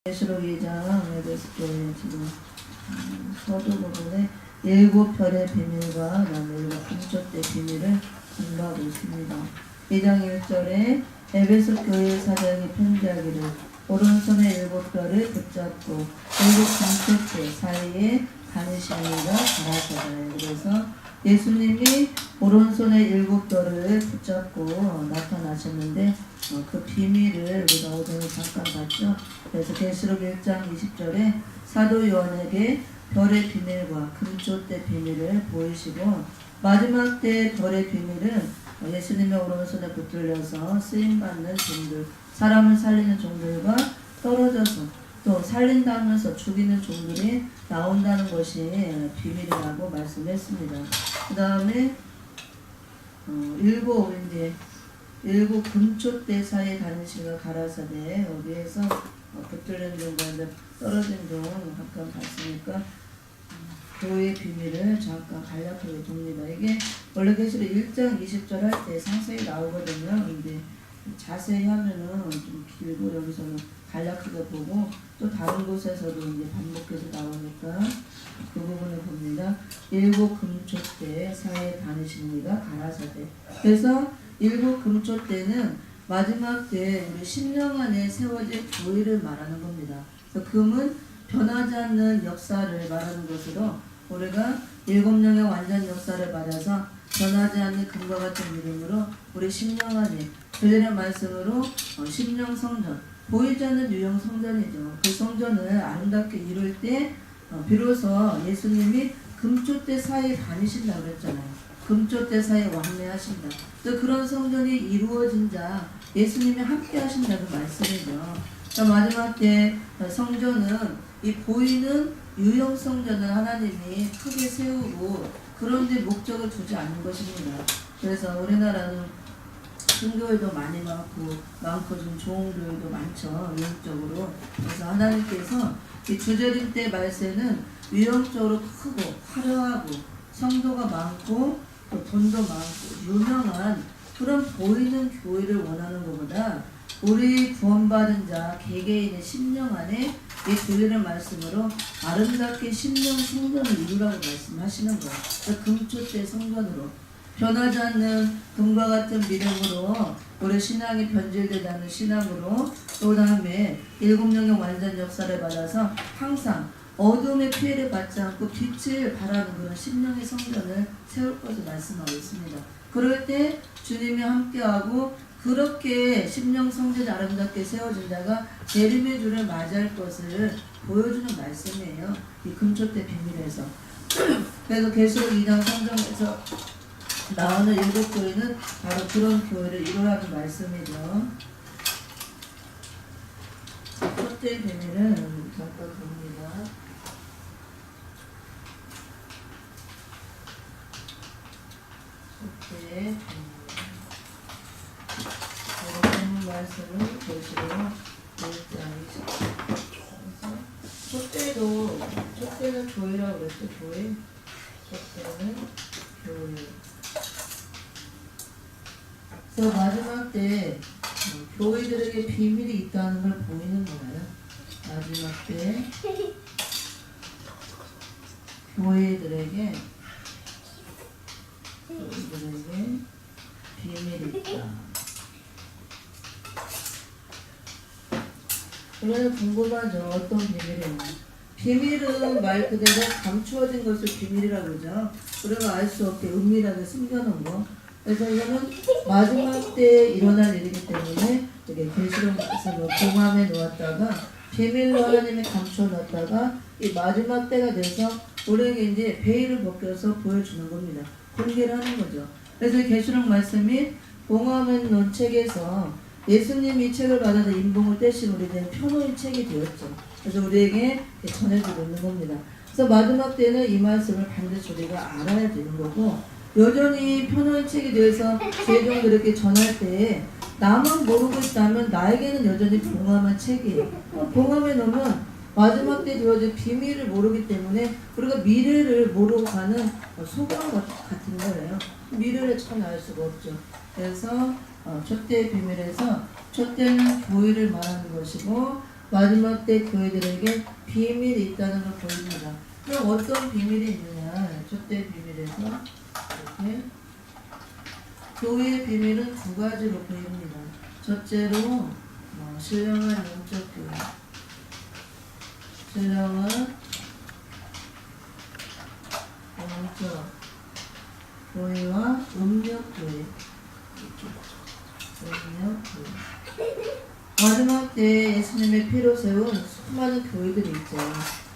계시록 2장 에베소 교회 지금 서두 부분에 7별의 비밀과 그다음에 7금쪽대 비밀을 공부하고 있습니다. 2장 1절에 에베소 교회 사장이 편지하기를 오른손에 7별을 붙잡고 7금쪽대 사이에 다니시니가 가라사대. 그래서 예수님이 오른손에 7별을 붙잡고 나타나셨는데 그 비밀을 우리가 오전에 잠깐 봤죠. 그래서 계시록 1장 20절에 사도 요한에게 별의 비밀과 금쪽대 비밀을 보이시고, 마지막 때 별의 비밀은 예수님의 오른손에 붙들려서 쓰임받는 종들, 사람을 살리는 종들과 떨어져서 또 살린다면서 죽이는 종들이 나온다는 것이 비밀이라고 말씀했습니다. 그 다음에 일곱 금쪽대 사이에 다니시가 가라사대. 여기에서 붙들린 종과 떨어진 종 잠깐 봤으니까 교회의 비밀을 잠깐 간략하게 봅니다. 이게 원래 계시록 1장 20절 할 때 상세히 나오거든요. 근데 자세히 하면은 좀 길고 여기서는 간략하게 보고 또 다른 곳에서도 이제 반복해서 나오니까 그 부분을 봅니다. 7금쪽대 사이에 다니시니가 가라사대. 그래서 7금쪽대는 마지막 때 우리 10년 안에 세워질 교회를 말하는 겁니다. 그래서 금은 변하지 않는 역사를 말하는 것으로 우리가 7명의 완전 역사를 받아서 변하지 않는 금과 같은 이름으로 우리 10년 안에 들리는 말씀으로 심령 성전, 보이지 않는 유형 성전이죠. 그 성전을 아름답게 이룰 때 비로소 예수님이 금쪽대 사이에 다니신다고 그랬잖아요. 금쪽대 사이에 왕래하신다. 또 그런 성전이 이루어진 자 예수님이 함께 하신다는 말씀이죠. 마지막 때 성전은 이 보이는 유형 성전을 하나님이 크게 세우고 그런 데 목적을 두지 않는 것입니다. 그래서 우리나라는 신교회도 많이 많고 좀 좋은 교회도 많죠. 유형적으로. 그래서 하나님께서 이 주저림 때 말세는 유형적으로 크고 화려하고 성도가 많고 또 돈도 많고 유명한 그런 보이는 교회를 원하는 것보다 우리 구원받은 자 개개인의 심령 안에 이 들리는 말씀으로 아름답게 심령 성전을 이루라고 말씀하시는 거예요. 그러니까 금쪽대 성전으로 변하지 않는 금과 같은 믿음으로 우리 신앙이 변질되지 신앙으로 또 다음에 7명의 완전 역사를 받아서 항상 어둠의 피해를 받지 않고 빛을 발하는 그런 심령의 성전을 세울 것을 말씀하고 있습니다. 그럴 때 주님이 함께하고 그렇게 심령 성전이 아름답게 세워진 자가 재림의 주를 맞이할 것을 보여주는 말씀이에요. 이 금쪽대 비밀에서. 그래서 계시록 2장 성경에서 나오는 7교회는 바로 그런 교회를 이루라는 말씀이죠. 첫째 비밀은 잠깐 봅니다. 첫째 비밀. 말씀을 계시록 1장 20절. 첫째는 교회라고 그랬죠. 교회. 첫째는 교회. 그래서 마지막 때 교회들에게 비밀이 있다는 걸 보이는 거예요. 마지막 때 교회들에게 비밀이 있다. 그러면 궁금하죠. 어떤 비밀이냐. 비밀은 말 그대로 감추어진 것을 비밀이라고 그러죠. 우리가 알 수 없게 은밀하게 숨겨놓은 거. 그래서 이거는 마지막 때 일어날 일이기 때문에 이렇게 계시록 말씀을 봉함에 놓았다가 비밀로 하나님이 감춰놨다가 이 마지막 때가 돼서 우리에게 이제 베일을 벗겨서 보여주는 겁니다. 공개를 하는 거죠. 그래서 계시록 말씀이 봉함에 놓은 책에서 예수님이 이 책을 받아서 인봉을 떼신 우리는 편호의 책이 되었죠. 그래서 우리에게 전해주고 있는 겁니다. 그래서 마지막 때는 이 말씀을 반드시 우리가 알아야 되는 거고, 여전히 편호의 책이 되어서 제종들에게 전할 때 나만 모르고 있다면 나에게는 여전히 봉함한 책이에요. 봉함에 넣으면 마지막 때 주어질 비밀을 모르기 때문에 우리가 미래를 모르고 가는 소감 같은 거예요. 미래를 전혀 알 수가 없죠. 그래서 첫째의 비밀에서 첫째는 교회를 말하는 것이고 마지막 때 교회들에게 비밀이 있다는 걸 보입니다. 그럼 어떤 비밀이 있느냐? 촛대 비밀에서 이렇게 교회의 비밀은 두 가지로 보입니다. 첫째로 신령한 영적 교회, 신령한 영적 교회와 음력 교회, 음력 교회. 마지막 때 예수님의 피로 세운 수많은 교회들이 있죠.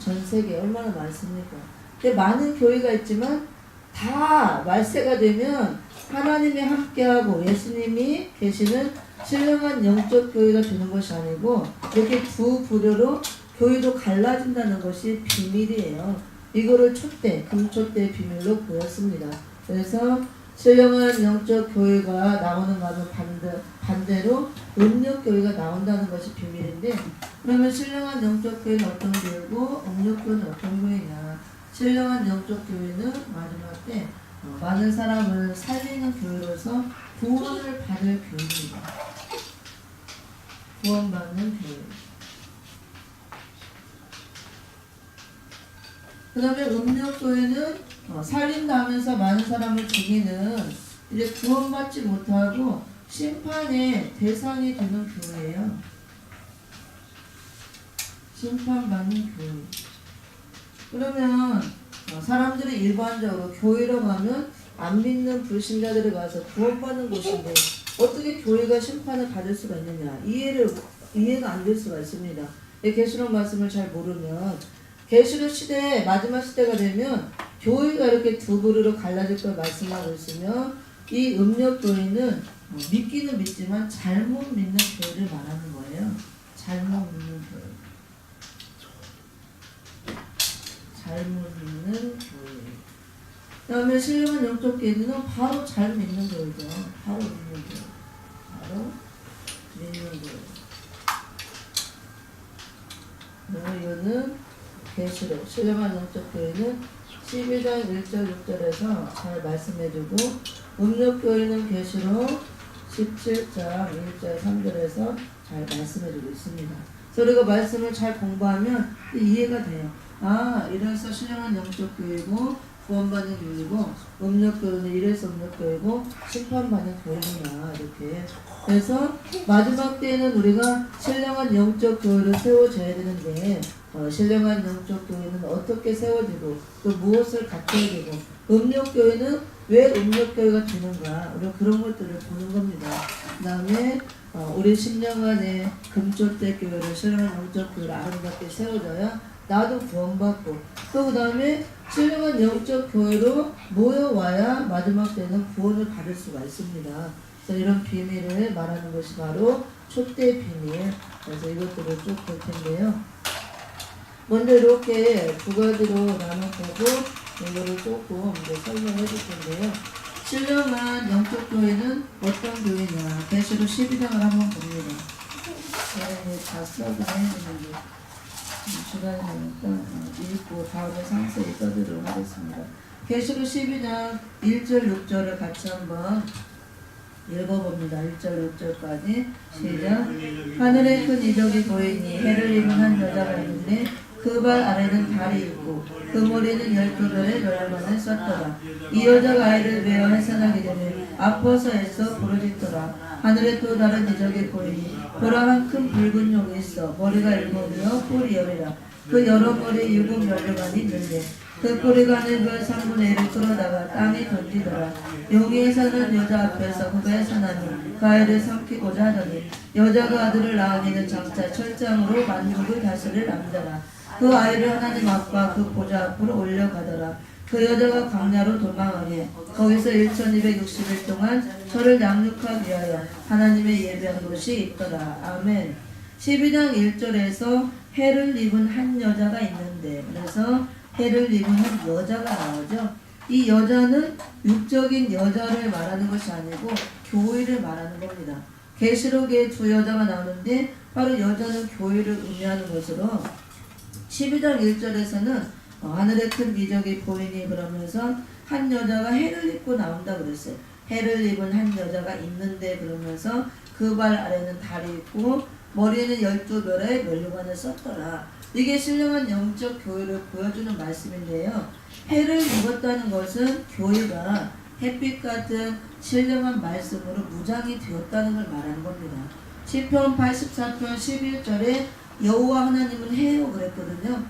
전 세계에 얼마나 많습니까? 근데 많은 교회가 있지만 다 말세가 되면 하나님이 함께하고 예수님이 계시는 신령한 영적 교회가 되는 것이 아니고 이렇게 두 부류로 교회도 갈라진다는 것이 비밀이에요. 이거를 촛대, 금촛대 비밀로 보였습니다. 그래서 신령한 영적 교회가 나오는 것은 반대로 음력 교회가 나온다는 것이 비밀인데, 그러면 신령한 영적 교회는 어떤 교회고 음력 교회는 어떤 교회냐? 신령한 영적 교회는 마지막 때 많은 사람을 살리는 교회로서 구원을 받을 교회입니다. 구원받는 교회. 그 다음에 음력교회는 살린다 하면서 많은 사람을 죽이는 이제 구원받지 못하고 심판의 대상이 되는 교회예요. 심판받는 교회. 그러면 사람들이 일반적으로 교회로 가면 안 믿는 불신자들이 가서 구원받는 곳인데 어떻게 교회가 심판을 받을 수가 있느냐? 이해가 안 될 수가 있습니다. 계시록 말씀을 잘 모르면 계시록 시대, 마지막 시대가 되면 교회가 이렇게 두 부류로 갈라질 걸 말씀하고 있으며 이 음력교회는 믿기는 믿지만 잘못 믿는 교회를 말하는 거예요. 잘못 믿는 교회. 잘못 믿는 교회. 그 다음에 신령한 영적 교회는 바로 잘 믿는 교회죠. 바로 믿는 교회. 바로 믿는 교회. 그리고 이거는 계시록, 신령한 영적 교회는 12장 1절 6절에서 잘 말씀해주고 음력교회는 계시록 17장 1절 3절에서 잘 말씀해주고 있습니다. 그래서 우리가 말씀을 잘 공부하면 이해가 돼요. 아, 이래서 신령한 영적 교회고 구원받는 교회고 음력교회는 이래서 음력교회고 심판받는 교회구나 이렇게. 그래서 마지막 때에는 우리가 신령한 영적 교회를 세워줘야 되는데 신령한 영적 교회는 어떻게 세워지고 또 무엇을 갖춰야 되고 음력교회는 왜 음력교회가 되는가 우리가 그런 것들을 보는 겁니다. 그 다음에 우리 신령한의 금촛대 교회를 신령한 영적 교회를 아름답게 세워져야 나도 구원받고 또 그 다음에 신령한 영적 교회로 모여와야 마지막 때는 구원을 받을 수가 있습니다. 그래서 이런 비밀을 말하는 것이 바로 촛대 비밀. 그래서 이것들을 쭉 볼 텐데요. 먼저 이렇게 두 가지로 나눠보고 이거를 조금 이제 설명해 줄 텐데요. 신령한 영적 교회는 어떤 교회냐? 계시록 12장을 한번 봅니다. 다 써서 해야 되는데 시간이 되니까 읽고 다음에 상세히 써드리도록 하겠습니다. 계시록 12장 1절 6절을 같이 한번 읽어봅니다. 1절 6절까지 시작. 하늘에 큰 이적이 보이니 해를 입은 한 여자가 있는데 그 발 아래는 달이 있고 그 머리는 12별의 멸관을 썼더라. 이 여자가 아이를 베어 해산하기 전에 아파서 애써 부르짖더라. 하늘에 또 다른 이적이 보이니 보라 한 큰 붉은 용이 있어 머리가 7이며 뿔이 10이라. 그 여러 머리 7 멸관이 있는데 그 꼬리가 하늘별 3분의 1을 끌어다가 땅에 던지더라. 용이 해산한 여자 앞에서 그가 해산하니 그 아이를 삼키고자 하더니 여자가 아들을 낳으니는 장차 철장으로 만국을 다스릴 남자라. 그 아이를 하나님 앞과 그 보좌 앞으로 올려가더라. 그 여자가 광야로 도망하니 거기서 1260일 동안 저를 양육하기 위하여 하나님의 예배한 곳이 있더라. 아멘. 12장 1절에서 해를 입은 한 여자가 있는데 그래서 해를 입은 한 여자가 나오죠. 이 여자는 육적인 여자를 말하는 것이 아니고 교회를 말하는 겁니다. 계시록에 두 여자가 나오는데 바로 여자는 교회를 의미하는 것으로 12장 1절에서는 하늘에 큰 기적이 보이니 그러면서 한 여자가 해를 입고 나온다 그랬어요. 해를 입은 한 여자가 있는데 그러면서 그 발 아래는 달이 있고 머리에는 12별의 면류관을 썼더라. 이게 신령한 영적 교회를 보여주는 말씀인데요. 해를 입었다는 것은 교회가 햇빛 같은 신령한 말씀으로 무장이 되었다는 걸 말하는 겁니다. 시편 84편 11절에 여호와 하나님은 해요 그랬거든요.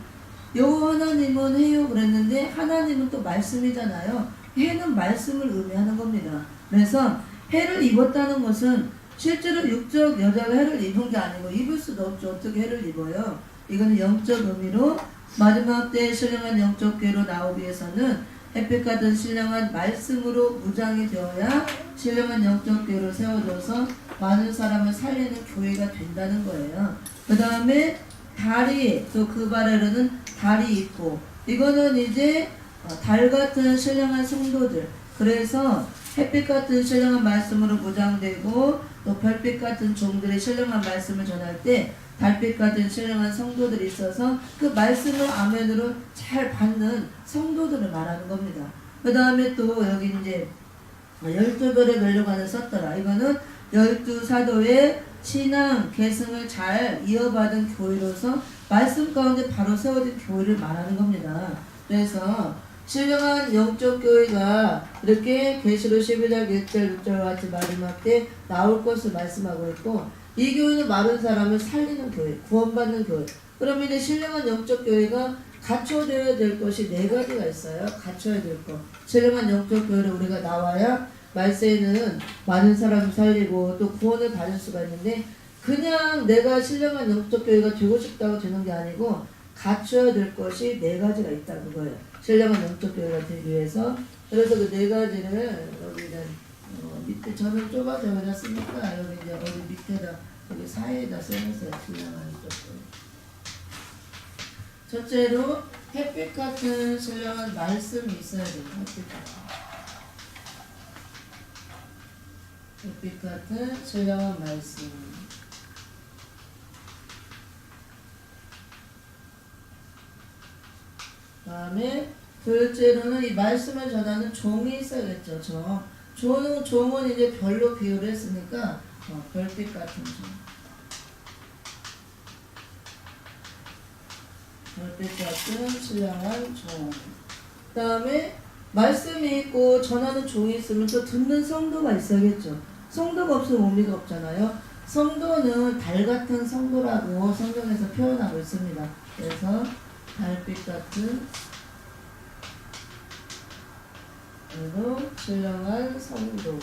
여호와 하나님은 해요 그랬는데 하나님은 또 말씀이잖아요. 해는 말씀을 의미하는 겁니다. 그래서 해를 입었다는 것은 실제로 육적 여자가 해를 입은 게 아니고 입을 수도 없죠. 어떻게 해를 입어요? 이거는 영적 의미로 마지막 때 신령한 영적 교회로 나오기 위해서는 햇빛 같은 신령한 말씀으로 무장이 되어야 신령한 영적 교회로 세워져서 많은 사람을 살리는 교회가 된다는 거예요. 그 다음에 달이 또 그 발에는 달이 있고 이거는 이제 달 같은 신령한 성도들 그래서 햇빛 같은 신령한 말씀으로 무장되고 또 별빛 같은 종들의 신령한 말씀을 전할 때 달빛 같은 신령한 성도들이 있어서 그 말씀을 아멘으로 잘 받는 성도들을 말하는 겁니다. 그 다음에 또 여기 이제 12별의 면류관을 썼더라. 이거는 12사도의 신앙, 계승을 잘 이어받은 교회로서 말씀 가운데 바로 세워진 교회를 말하는 겁니다. 그래서 신령한 영적 교회가 이렇게 계시록 12장 1절 6절 같이 마지막 때 나올 것을 말씀하고 있고 이 교회는 많은 사람을 살리는 교회, 구원받는 교회. 그럼 이제 신령한 영적 교회가 갖춰져야 될 것이 4가지가 있어요. 갖춰야 될 것. 신령한 영적 교회를 우리가 나와야 말세에는 많은 사람을 살리고 또 구원을 받을 수가 있는데 그냥 내가 신령한 영적 교회가 되고 싶다고 되는 게 아니고 갖춰야 될 것이 4가지가 있다는 거예요. 신령한 영적 교회가 되기 위해서. 그래서 그 4가지를 여기는 밑에 저는 좁아서 여기다 쓰니까 여기 이제 어디 밑에다 여기 사이에다 써놓으세요. 신령한 영적 교회. 첫째로 햇빛 같은 신령한 말씀이 있어야 돼요. 햇빛 같은 신령한 말씀. 다음에 둘째로는 이 말씀을 전하는 종이 있어야겠죠. 종은 이제 별로 비유를 했으니까 별빛 같은 종. 별빛 같은 신령한 종. 그 다음에 말씀이 있고 전하는 종이 있으면 또 듣는 성도가 있어야겠죠. 성도가 없으면 의미가 없잖아요. 성도는 달 같은 성도라고 성경에서 표현하고 있습니다. 그래서 달빛 같은 그리고 신령한 성도.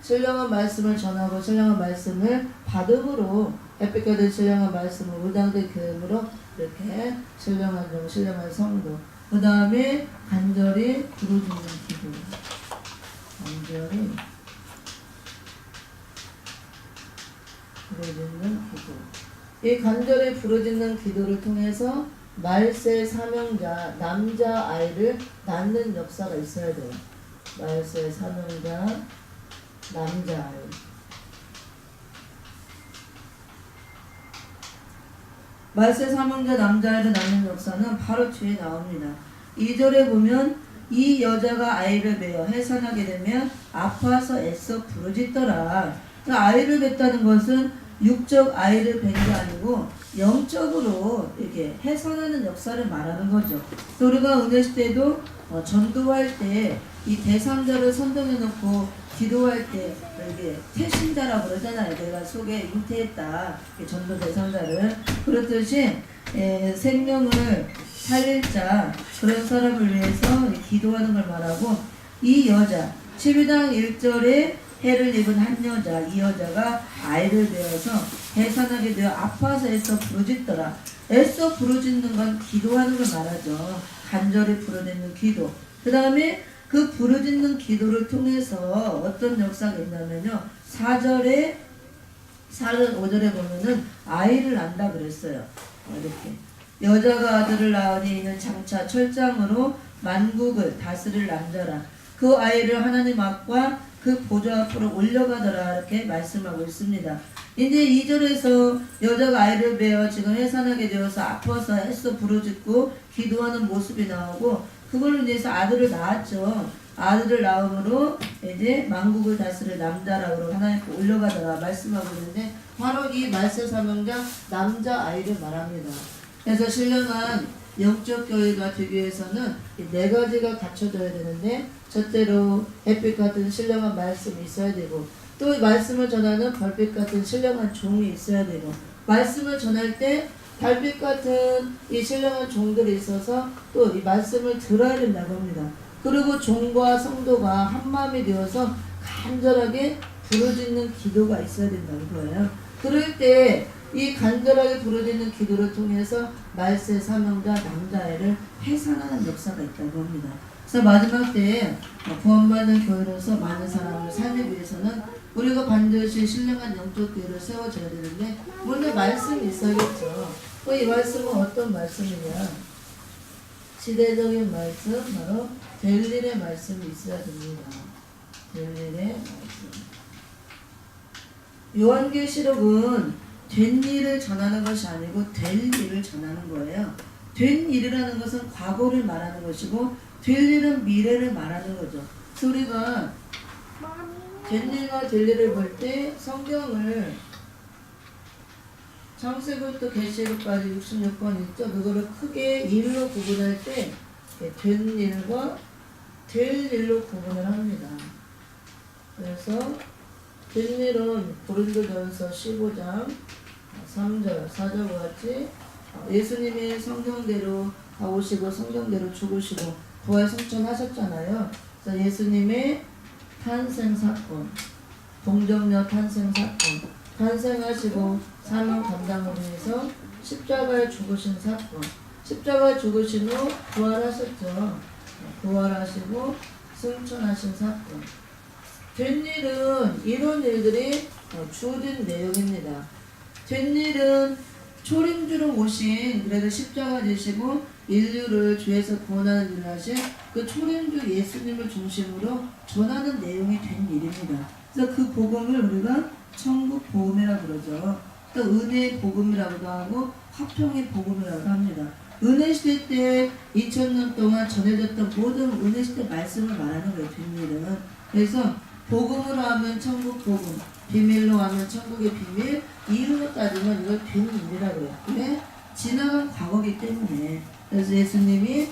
신령한 말씀을 전하고 신령한 말씀을 받음으로 햇빛 같은 신령한 말씀을 무장된 교회로 이렇게 신령한 종, 신령한 성도. 그 다음에 간절히 부르짖는 기도. 간절히 부르짖는 기도. 이 간절히 부르짖는 기도를 통해서 말세 사명자 남자 아이를 낳는 역사가 있어야 돼요. 말세 사명자 남자 아이. 말세 사명자 남자아이를 낳는 역사는 바로 뒤에 나옵니다. 2절에 보면 이 여자가 아이를 베어 해산하게 되면 아파서 애써 부르짖더라. 아이를 뱉다는 것은 육적 아이를 뵌 게 아니고 영적으로 이렇게 해산하는 역사를 말하는 거죠. 우리가 은혜 시대도 전도할 때 이 대상자를 선정해 놓고 기도할 때 이게 태신자라고 그러잖아요. 내가 속에 잉태했다. 전도 대상자를. 그렇듯이 생명을 살릴 자 그런 사람을 위해서 기도하는 걸 말하고 이 여자 12장 1절에 해를 입은 한 여자 이 여자가 아이를 베어서 해산하게 되어 아파서 애써 부르짖더라. 애써 부르짖는 건 기도하는 걸 말하죠. 간절히 부르짖는 기도. 그 다음에 그 부르짖는 기도를 통해서 어떤 역사가 있냐면요. 4절에 5절에 보면은 아이를 낳는다 그랬어요. 이렇게 여자가 아들을 낳으니 이는 장차 철장으로 만국을 다스릴 남자라. 그 아이를 하나님 앞과 그 보좌 앞으로 올려가더라. 이렇게 말씀하고 있습니다. 이제 2절에서 여자가 아이를 베어 지금 해산하게 되어서 아파서 애써 부르짖고 기도하는 모습이 나오고 그걸로 인해서 아들을 낳았죠. 아들을 낳음으로 이제 만국을 다스릴 남자라고 하나님께 올려가더라 말씀하고 있는데 바로 이 말세 사명자 남자아이를 말합니다. 그래서 신령한 영적 교회가 되기 위해서는 이 네 가지가 갖춰져야 되는데, 첫째로 햇빛 같은 신령한 말씀이 있어야 되고, 또 이 말씀을 전하는 별빛 같은 신령한 종이 있어야 되고, 말씀을 전할 때 달빛 같은 이 신령한 종들이 있어서 또 이 말씀을 들어야 된다고 합니다. 그리고 종과 성도가 한마음이 되어서 간절하게 부르짖는 기도가 있어야 된다는 거예요. 그럴 때 이 간절하게 부르짖는 기도를 통해서 말세 사명자 남자애를 해산하는 역사가 있다고 합니다. 그래서 마지막 때에 구원받는 교회로서 많은 사람을 살기 위해서는 우리가 반드시 신령한 영적 교회를 세워줘야 되는데, 물론 말씀이 있어야겠죠. 이 말씀은 어떤 말씀이냐? 시대적인 말씀, 바로 될 일의 말씀이 있어야 됩니다. 될 일의 말씀. 요한계시록은 된 일을 전하는 것이 아니고 될 일을 전하는 거예요. 된 일이라는 것은 과거를 말하는 것이고, 될 일은 미래를 말하는 거죠. 그래서 우리가 된 일과 될 일을 볼 때 성경을 창세기부터 계시록까지 66권 있죠. 그거를 크게 일로 구분할 때 된 일과 될 일로 구분을 합니다. 그래서 된 일은 고린도전서 15장 3절 4절과 같이 예수님이 성경대로 가오시고 성경대로 죽으시고 부활 승천하셨잖아요. 그래서 예수님의 탄생 사건, 동정녀 탄생 사건, 탄생하시고 사명 감당을 위해서 십자가에 죽으신 사건, 십자가에 죽으신 후 부활하셨죠. 부활하시고 승천하신 사건. 된 일은 이런 일들이 주어진 내용입니다. 된 일은 초림주로 오신, 그래도 십자가 지시고 인류를 죄에서 구원하는 일을 하신 그 초림주 예수님을 중심으로 전하는 내용이 된 일입니다. 그래서 그 복음을 우리가 천국 복음이라고 그러죠. 또 은혜의 복음이라고도 하고 화평의 복음이라고 합니다. 은혜 시대 때 2000년 동안 전해졌던 모든 은혜 시대 말씀을 말하는 거예요. 된 일은. 그래서 복음으로 하면 천국 복음, 비밀로 하면 천국의 비밀, 이유로 따지면 이걸 된 일이라고 해요. 왜? 지나간 과거기 때문에. 그래서 예수님이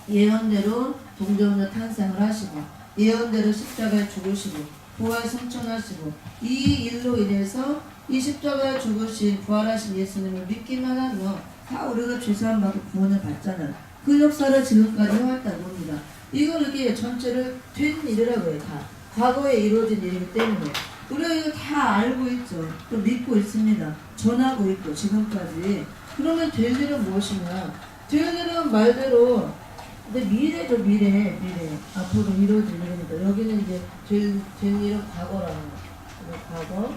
예언대로 동정녀 탄생을 하시고, 예언대로 십자가에 죽으시고, 부활 승천하시고, 이 일로 인해서 이 십자가에 죽으신 부활하신 예수님을 믿기만 하면 다 우리가 죄사함 받고 구원을 받잖아요. 그 역사를 지금까지 해왔다고 합니다. 이걸 이렇게 전체를 된 일이라고 해요. 다 과거에 이루어진 일이기 때문에 우리가 이거 다 알고 있죠. 또 믿고 있습니다. 전하고 있고 지금까지. 그러면 될 일은 무엇이냐? 될 일은 말대로 근데 미래죠. 미래 앞으로 이루어질 일입니다. 여기는 이제 될 일은 과거라는 거예요. 과거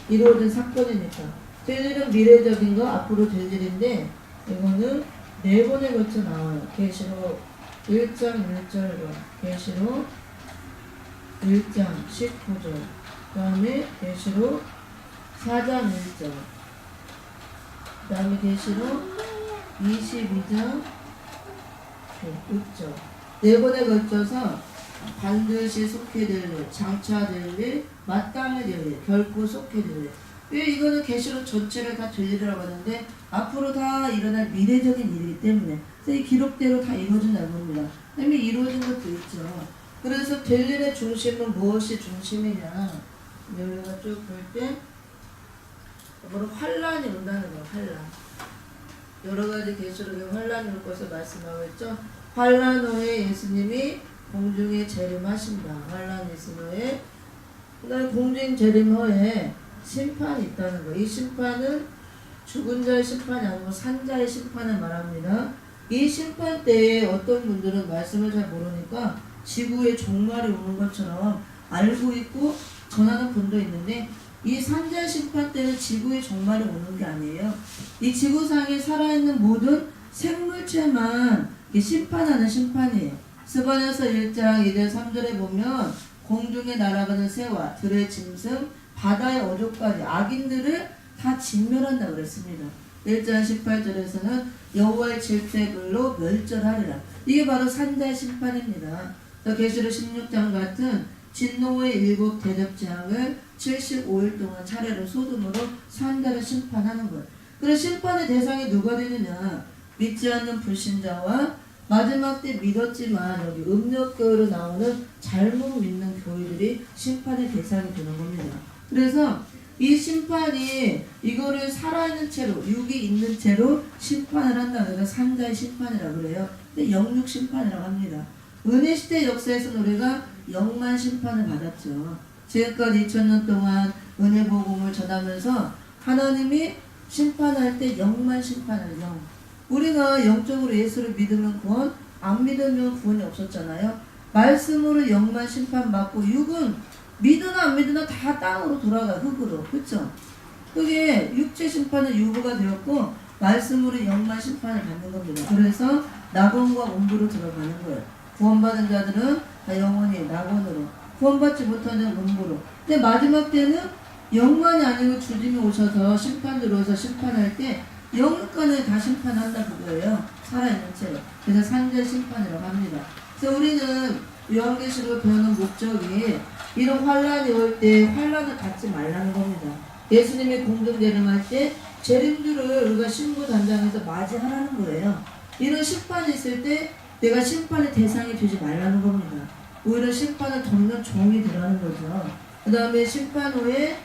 이루어진 사건이니까. 될 일은 미래적인 거, 앞으로 될 일인데 이거는 네 번에 걸쳐 나와요. 계시록 1장 1절과 계시록 1장 19절, 그 다음에 계시록 4장 1절, 그 다음에 계시록 22장 6절. 네 번에 걸쳐서 반드시 속해 될 일, 장차될 일, 마땅히 될 일, 결코 속해 될 일. 왜 이거는 계시록 전체를 다 될 일이라고 하는데 앞으로 다 일어날 미래적인 일이기 때문에 이 기록대로 다 이루어진다고 합니다. 이미 이루어진 것도 있죠. 그래서 될 일의 중심은 무엇이 중심이냐? 우리가 쭉 볼 때 바로 환란이 온다는 거예요. 환란. 여러 가지 계시록에 환란이 올 것을 말씀하고 있죠. 환란 후에 예수님이 공중에 재림하신다. 환란이 있은 후에, 그다음 공중 재림 후에 심판이 있다는 거예요. 이 심판은 죽은 자의 심판이 아니고 산 자의 심판을 말합니다. 이 심판 때에 어떤 분들은 말씀을 잘 모르니까 지구에 종말이 오는 것처럼 알고 있고 전하는 분도 있는데, 이 산자 심판 때는 지구의 종말이 오는 게 아니에요. 이 지구상에 살아있는 모든 생물체만 심판하는 심판이에요. 스바냐서 1장 2절 3절에 보면 공중에 날아가는 새와 들의 짐승, 바다의 어족까지 악인들을 다 진멸한다고 그랬습니다. 1장 18절에서는 여호와의 질투의 불로 멸절하리라. 이게 바로 산자의 심판입니다. 계시록 16장 같은 진노의 7 대접재앙을 75일 동안 차례로 소돔으로 산다를 심판하는 거예요. 그래서 심판의 대상이 누가 되느냐? 믿지 않는 불신자와 마지막 때 믿었지만 여기 음력교회로 나오는 잘못 믿는 교회들이 심판의 대상이 되는 겁니다. 그래서 이 심판이 이거를 살아있는 채로 육이 있는 채로 심판을 한다. 그래서 산자의 심판이라고 그래요. 근데 영육 심판이라고 합니다. 은혜시대 역사에서는 우리가 영만 심판을 받았죠. 지금까지 2000년 동안 은혜복음을 전하면서 하나님이 심판할 때 영만 심판을 영. 우리가 영적으로 예수를 믿으면 구원, 안 믿으면 구원이 없었잖아요. 말씀으로 영만 심판받고 육은 믿으나 안 믿으나 다 땅으로 돌아가 흙으로. 그렇죠? 그게 육체 심판은 유부가 되었고 말씀으로 영만 심판을 받는 겁니다. 그래서 낙원과 음부로 들어가는 거예요. 구원받은 자들은 다 영원히 낙원으로, 구원받지 못하는 음부로. 근데 마지막 때는 영만이 아니고 주님이 오셔서 심판 들어오셔서 심판할 때 영육간에 다 심판한다 그거예요. 살아있는 채로. 그래서 산재 심판이라고 합니다. 그래서 우리는 요한계시록을 배우는 목적이 이런 환란이 올 때 환란을 갖지 말라는 겁니다. 예수님이 공동 재림할 때 재림주를 우리가 신부 단장에서 맞이하라는 거예요. 이런 심판이 있을 때 내가 심판의 대상이 되지 말라는 겁니다. 오히려 심판을 돕는 종이 되라는 거죠. 그 다음에 심판 후에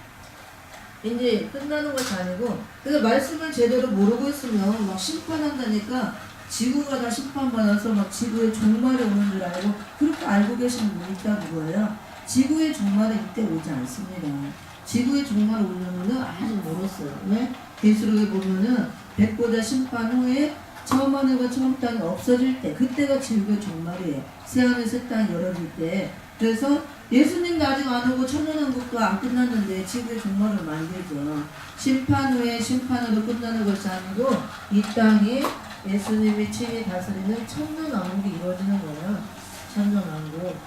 이제 끝나는 것이 아니고, 그래서 말씀을 제대로 모르고 있으면 막 심판한다니까 지구가 다 심판받아서 막 지구의 종말이 오는 줄 알고 그렇게 알고 계시는 분이 있다는 거예요. 지구의 종말은 이때 오지 않습니다. 지구의 종말이 오려면은 아직 멀었어요. 왜? 계시록에 보면은 백보자 심판 후에 처음 하늘과 처음 땅이 없어질 때, 그때가 지구의 종말이에요. 새하늘 새 땅이 열어질 때. 그래서 예수님도 아직 안 오고 천년왕국도 안 끝났는데 지구의 종말을 만들죠. 심판 후에 심판으로 끝나는 것이 아니고 이 땅이 예수님이 친히 다스리는 천년왕국이 이루어지는 거예요. 천년왕국.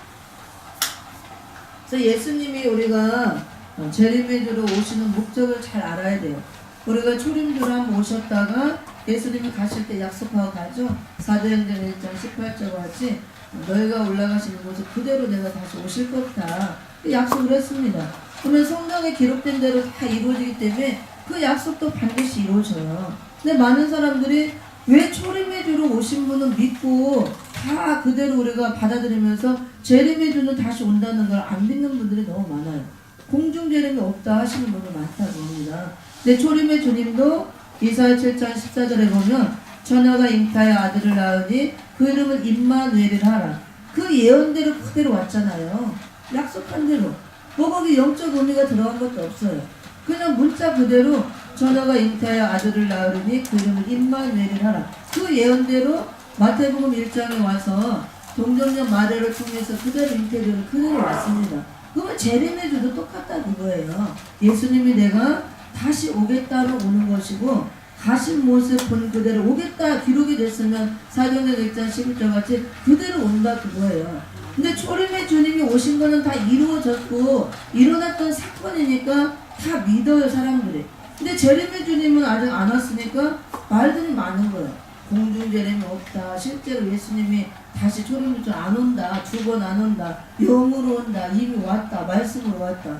그래서 예수님이 우리가 재림해주러 오시는 목적을 잘 알아야 돼요. 우리가 초림주로 한번 오셨다가 예수님이 가실 때 약속하고 가죠. 사도행전 1장 18절 같이 너희가 올라가시는 모습 그대로 내가 다시 오실 것이다. 약속을 했습니다. 그러면 성경에 기록된 대로 다 이루어지기 때문에 그 약속도 반드시 이루어져요. 근데 많은 사람들이 왜 초림의 주로 오신 분은 믿고 다 그대로 우리가 받아들이면서 재림의 주는 다시 온다는 걸 안 믿는 분들이 너무 많아요. 공중 재림이 없다 하시는 분이 많다고 합니다. 근데 초림의 주님도 이사야 7장 14절에 보면 처녀가 잉타의 아들을 낳으니 그 이름은 임마누엘이라 하라. 그 예언대로 그대로 왔잖아요. 약속한 대로. 뭐 거기 영적 의미가 들어간 것도 없어요. 그냥 문자 그대로 처녀가 잉타의 아들을 낳으니 그 이름은 임마누엘이라 하라. 그 예언대로 마태복음 1장에 와서 동정녀 마리아를 통해서 그대로 잉태되는 그대로 왔습니다. 그러면 재림의 주도 똑같다 그거예요. 예수님이 내가 다시 오겠다로 오는 것이고 가신 모습 본 그대로 오겠다 기록이 됐으면 사도행전 1장 11절 같이 그대로 온다 그거예요. 근데 초림의 주님이 오신 거는 다 이루어졌고 일어났던 사건이니까 다 믿어요 사람들이. 근데 재림의 주님은 아직 안 왔으니까 말들이 많은 거예요. 공중 재림이 없다. 실제로 예수님이 다시 초림의 주 안 온다. 2번 안 온다. 영으로 온다. 이미 왔다. 말씀으로 왔다.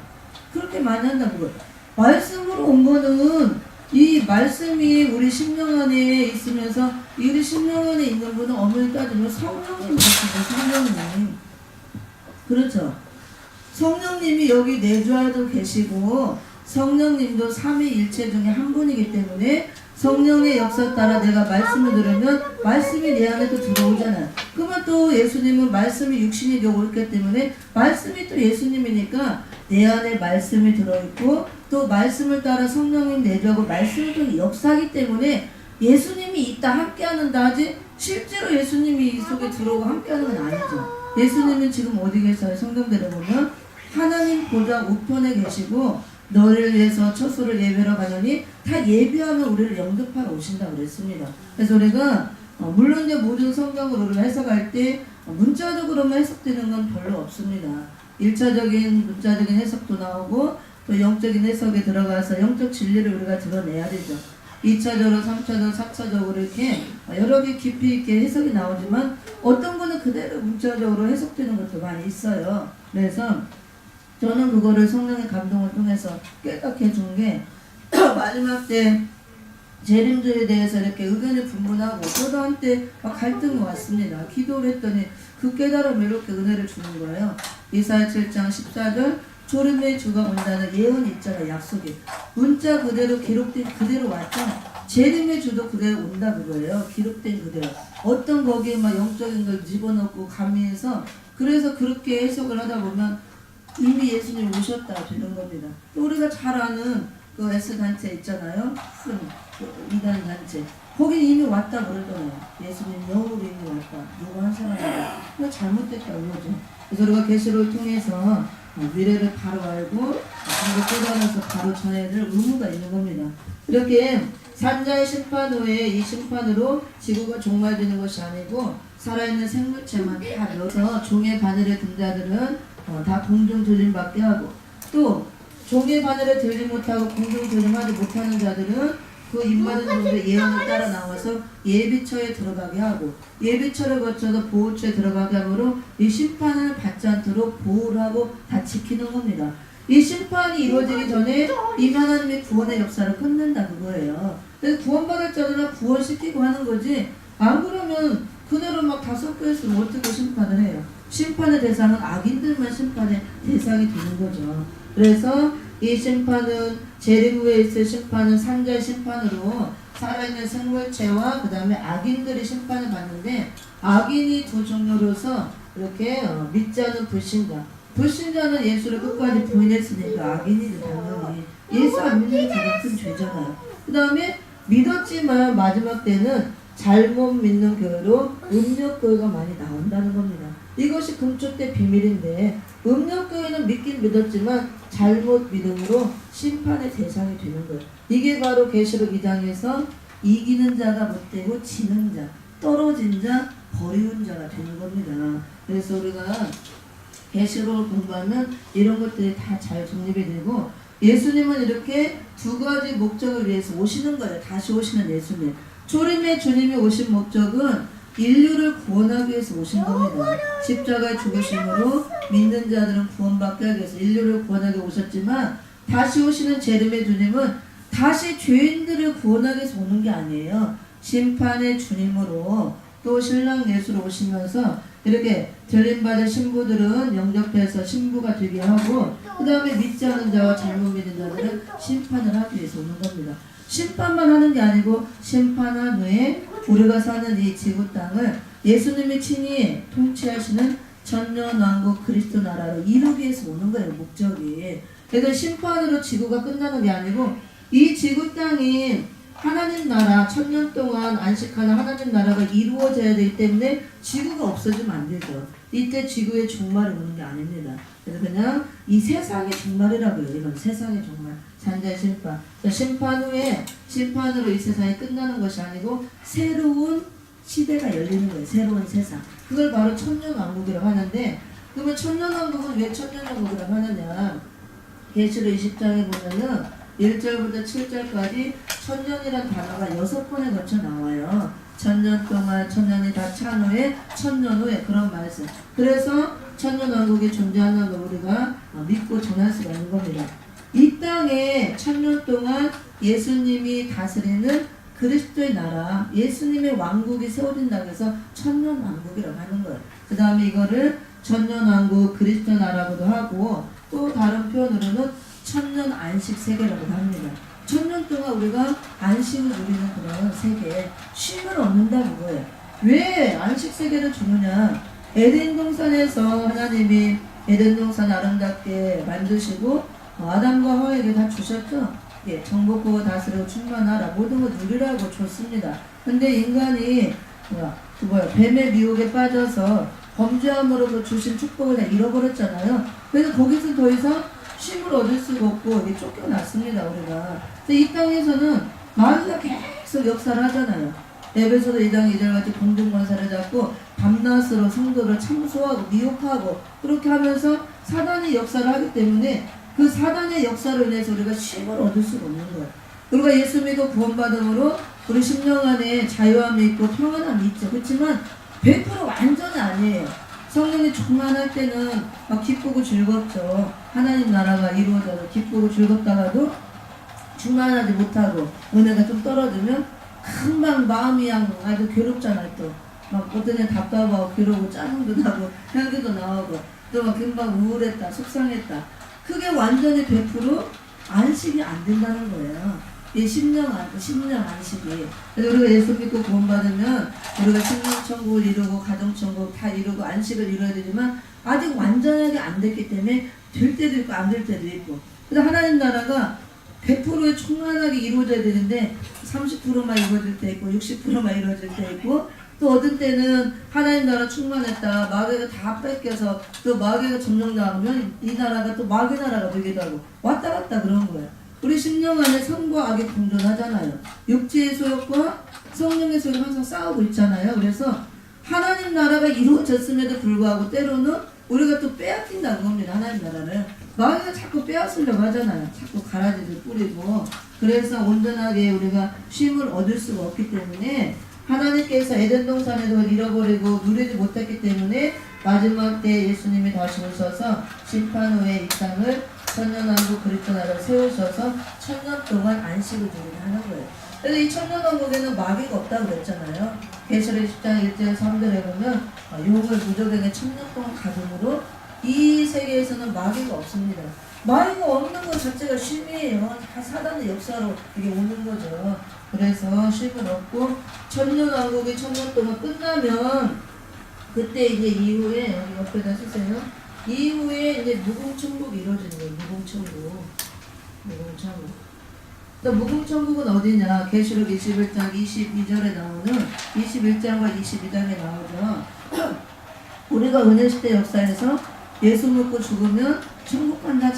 그렇게 많이 한다는 거예요. 말씀으로 온 거는 이 말씀이 우리 심령 안에 있으면서 우리 심령 안에 있는 분은 엄밀히 따지면 성령님 같은 성령님. 그렇죠. 성령님이 여기 내주하도 계시고 성령님도 삼위일체 중에 한 분이기 때문에 성령의 역사 따라 내가 말씀을 들으면 말씀이 내 안에 또 들어오잖아요. 그러면 또 예수님은 말씀이 육신이 되고 있기 때문에 말씀이 또 예수님이니까 내 안에 말씀이 들어있고 또 말씀을 따라 성령님 내주하고 말씀이 또 역사하기 때문에 예수님이 있다 함께하는다 하지 실제로 예수님이 이 속에 들어오고 함께하는 건 아니죠. 예수님은 지금 어디 계셔요? 성경대로 보면 하나님 보좌 우편에 계시고 너를 위해서 처소를 예배하러 가느니 다 예배하면 우리를 영접하러 오신다고 그랬습니다. 그래서 우리가 물론 이제 모든 성경을 우리가 해석할 때 문자적으로만 해석되는 건 별로 없습니다. 1차적인 문자적인 해석도 나오고 또 영적인 해석에 들어가서 영적 진리를 우리가 드러내야 되죠. 2차적으로 3차적 4차적으로 이렇게 여러 개 깊이 있게 해석이 나오지만 어떤 거는 그대로 문자적으로 해석되는 것도 많이 있어요. 그래서 저는 그거를 성령의 감동을 통해서 깨닫게 해준 게 마지막 때 재림주에 대해서 이렇게 의견이 분분하고 저도 한때 막 갈등이 왔습니다. 기도를 했더니 그 깨달음을 이렇게 은혜를 주는 거예요. 이사야 7장 14절 조림의 주가 온다는 예언이 있잖아요. 약속이 문자 그대로 기록된 그대로 왔죠. 재림의 주도 그대로 온다 그거예요. 기록된 그대로. 어떤 거기에 막 영적인 걸 집어넣고 가미해서 그래서 그렇게 해석을 하다 보면 이미 예수님 오셨다 되는 겁니다. 또 우리가 잘 아는 그 S단체 있잖아요. 큰 이단 단체. 거긴 이미 왔다 그러잖아요. 예수님 영으로 이미 왔다. 누구 한 사람이다. 그거 잘못됐다 그거죠. 그래서 우리가 계시를 통해서 미래를 바로 알고 그걸 깨달아서 바로 전해야 될 의무가 있는 겁니다. 이렇게 산자의 심판 후에 이 심판으로 지구가 종말되는 것이 아니고 살아있는 생물체만 다 넣어서 종의 바늘에 든 자들은 다 공중 들림받게 하고 또 종의 바늘에 들림 못하고 공중 들림하지 못하는 자들은 그 입맞은 종의 예언을 따라 나와서 예비처에 들어가게 하고 예비처를 거쳐서 보호처에 들어가게 하므로 이 심판을 받지 않도록 보호를 하고 다 지키는 겁니다. 이 심판이 이루어지기 전에 이 하나님의 구원의 역사를 끝낸다 그거예요. 그래서 구원받을 자들은 구원시키고 하는 거지 안 그러면 그대로 막 다 섞여 있으면 어떻게 심판을 해요? 심판의 대상은 악인들만 심판의 대상이 되는 거죠. 그래서 이 심판은 재림 후에 있을 심판은 산자의 심판으로 살아있는 생물체와 그 다음에 악인들이 심판을 받는데 악인이 두 종류로서 이렇게 믿지 않는 불신자 불신자는 예수를 끝까지 부인했으니까 악인이지 당연히 예수 안 믿는 게 가장 큰 죄잖아요. 그 다음에 믿었지만 마지막 때는 잘못 믿는 교회로 음력교회가 많이 나온다는 겁니다. 이것이 금초 때 비밀인데 음력교회는 믿긴 믿었지만 잘못 믿음으로 심판의 대상이 되는 거예요. 이게 바로 계시록 2장에서 이기는 자가 못되고 지는 자, 떨어진 자, 버리운 자가 되는 겁니다. 그래서 우리가 계시록을 공부하면 이런 것들이 다 잘 정립이 되고 예수님은 이렇게 두 가지 목적을 위해서 오시는 거예요. 다시 오시는 예수님. 초림의 주님이 오신 목적은 인류를 구원하기 위해서 오신 겁니다. 십자가의 죽으심으로 믿는 자들은 구원받게 하기 위해서 인류를 구원하기 오셨지만 다시 오시는 재림의 주님은 다시 죄인들을 구원하기 위해서 오는 게 아니에요. 심판의 주님으로 또 신랑 예수로 오시면서 이렇게 들림받은 신부들은 영접해서 신부가 되게 하고 그 다음에 믿지 않은 자와 잘못 믿는 자들은 심판을 하기 위해서 오는 겁니다. 심판만 하는 게 아니고 심판한 후에 우리가 사는 이 지구 땅을 예수님이 친히 통치하시는 천년왕국 그리스도 나라로 이루기 위해서 오는 거예요. 목적이. 그래서 심판으로 지구가 끝나는 게 아니고 이 지구 땅이 하나님 나라 천년 동안 안식하는 하나님 나라가 이루어져야 되기 때문에 지구가 없어지면 안 되죠. 이때 지구의 종말이 오는 게 아닙니다. 그래서 그냥 이 세상의 종말이라고 해요. 이건 세상의 종말. 산자의 심판. 심판 후에 심판으로 이 세상이 끝나는 것이 아니고 새로운 시대가 열리는 거예요. 새로운 세상. 그걸 바로 천년왕국이라고 하는데 그러면 천년왕국은 왜 천년왕국이라고 하느냐. 계시록 20장에 보면은 1절부터 7절까지 천년이란 단어가 6번에 걸쳐 나와요. 천년 동안 천년이 다 찬 후에 천년 후에 그런 말씀. 그래서 천년왕국이 존재하는 걸 우리가 믿고 전할 수가 있는 겁니다. 이 땅에 천년 동안 예수님이 다스리는 그리스도의 나라, 예수님의 왕국이 세워진다고 해서 천년왕국이라고 하는 거예요. 그 다음에 이거를 천년왕국 그리스도 나라고도 하고 또 다른 표현으로는 천년 안식 세계라고 합니다. 천년 동안 우리가 안식을 누리는 그런 세계, 쉼을 얻는다 그거예요. 왜 안식 세계를 주느냐? 에덴 동산에서 하나님이 에덴 동산 아름답게 만드시고 아담과 하와에게 다 주셨죠. 예, 정복하고 다스리고 충만하라 모든 걸 누리라고 줬습니다. 근데 인간이 뱀의 미혹에 빠져서 범죄함으로 그 주신 축복을 다 잃어버렸잖아요. 그래서 거기서 더 이상 쉼을 얻을 수가 없고 이게 쫓겨났습니다. 우리가. 이 땅에서는 마귀가 계속 역사를 하잖아요. 에베소서 2장 2절 같이 공중권세를 잡고 밤낮으로 성도를 참소하고 미혹하고 그렇게 하면서 사단이 역사를 하기 때문에 그 사단의 역사로 인해서 우리가 쉼을 얻을 수가 없는 거예요. 우리가 예수 믿고 구원받음으로 우리 심령 안에 자유함이 있고 평안함이 있죠. 그렇지만 100% 완전은 아니에요. 성령이 충만할 때는 막 기쁘고 즐겁죠. 하나님 나라가 이루어져서 기쁘고 즐겁다가도 충만하지 못하고 은혜가 좀 떨어지면 금방 마음이 아주 괴롭잖아요. 또 막 어떤 애 답답하고 괴로우고 짜증도 나고 향기도 나오고 또 막 금방 우울했다 속상했다. 그게 완전히 100% 안식이 안 된다는 거예요. 이 심령 안식이. 그래서 우리가 예수 믿고 구원받으면 우리가 생명천국을 이루고 가정천국 다 이루고 안식을 이루어야 되지만 아직 완전하게 안 됐기 때문에 될 때도 있고 안 될 때도 있고. 그래서 하나님 나라가 100%에 충만하게 이루어져야 되는데 30%만 이루어질 때 있고 60%만 이루어질 때 있고 또 어떤 때는 하나님 나라 충만했다 마귀가 다 뺏겨서 또 마귀가 점령 나오면 이 나라가 또 마귀 나라가 되기도 하고 왔다 갔다 그런 거예요. 우리 심령 안에 선과 악이 공존하잖아요. 육체의 소욕과 성령의 소욕이 항상 싸우고 있잖아요. 그래서 하나님 나라가 이루어졌음에도 불구하고 때로는 우리가 또 빼앗긴다는 겁니다. 하나님 나라를 마귀가 자꾸 빼앗으려고 하잖아요. 자꾸 가라지를 뿌리고. 그래서 온전하게 우리가 쉼을 얻을 수가 없기 때문에 하나님께서 에덴 동산에도 잃어버리고 누리지 못했기 때문에 마지막 때 예수님이 다시 오셔서 심판 후에 이 땅을 천년왕국 그리스도 나라를 세우셔서 천년 동안 안식을 주게 하는 거예요. 그래서 이 천년왕국에는 마귀가 없다고 그랬잖아요. 계시록 10장 1절 3절에 보면 용을 무적에게 천년 동안 가둠으로 이 세계에서는 마귀가 없습니다. 마귀가 없는 것 자체가 쉼이에요. 다 사단의 역사로 이게 오는 거죠. 그래서 쉼을 얻고 천년왕국이 천년 동안 끝나면 그때 이제 이후에 여기 옆에다 쓰세요. 이후에 이제 무궁천국이 이루어지는 거예요. 무궁천국. 또 무궁천국은 어디냐? 계시록 21장 22절에 나오는 21장과 22장에 나오죠. 우리가 은혜시대 역사에서 예수 믿고 죽으면 천국 간다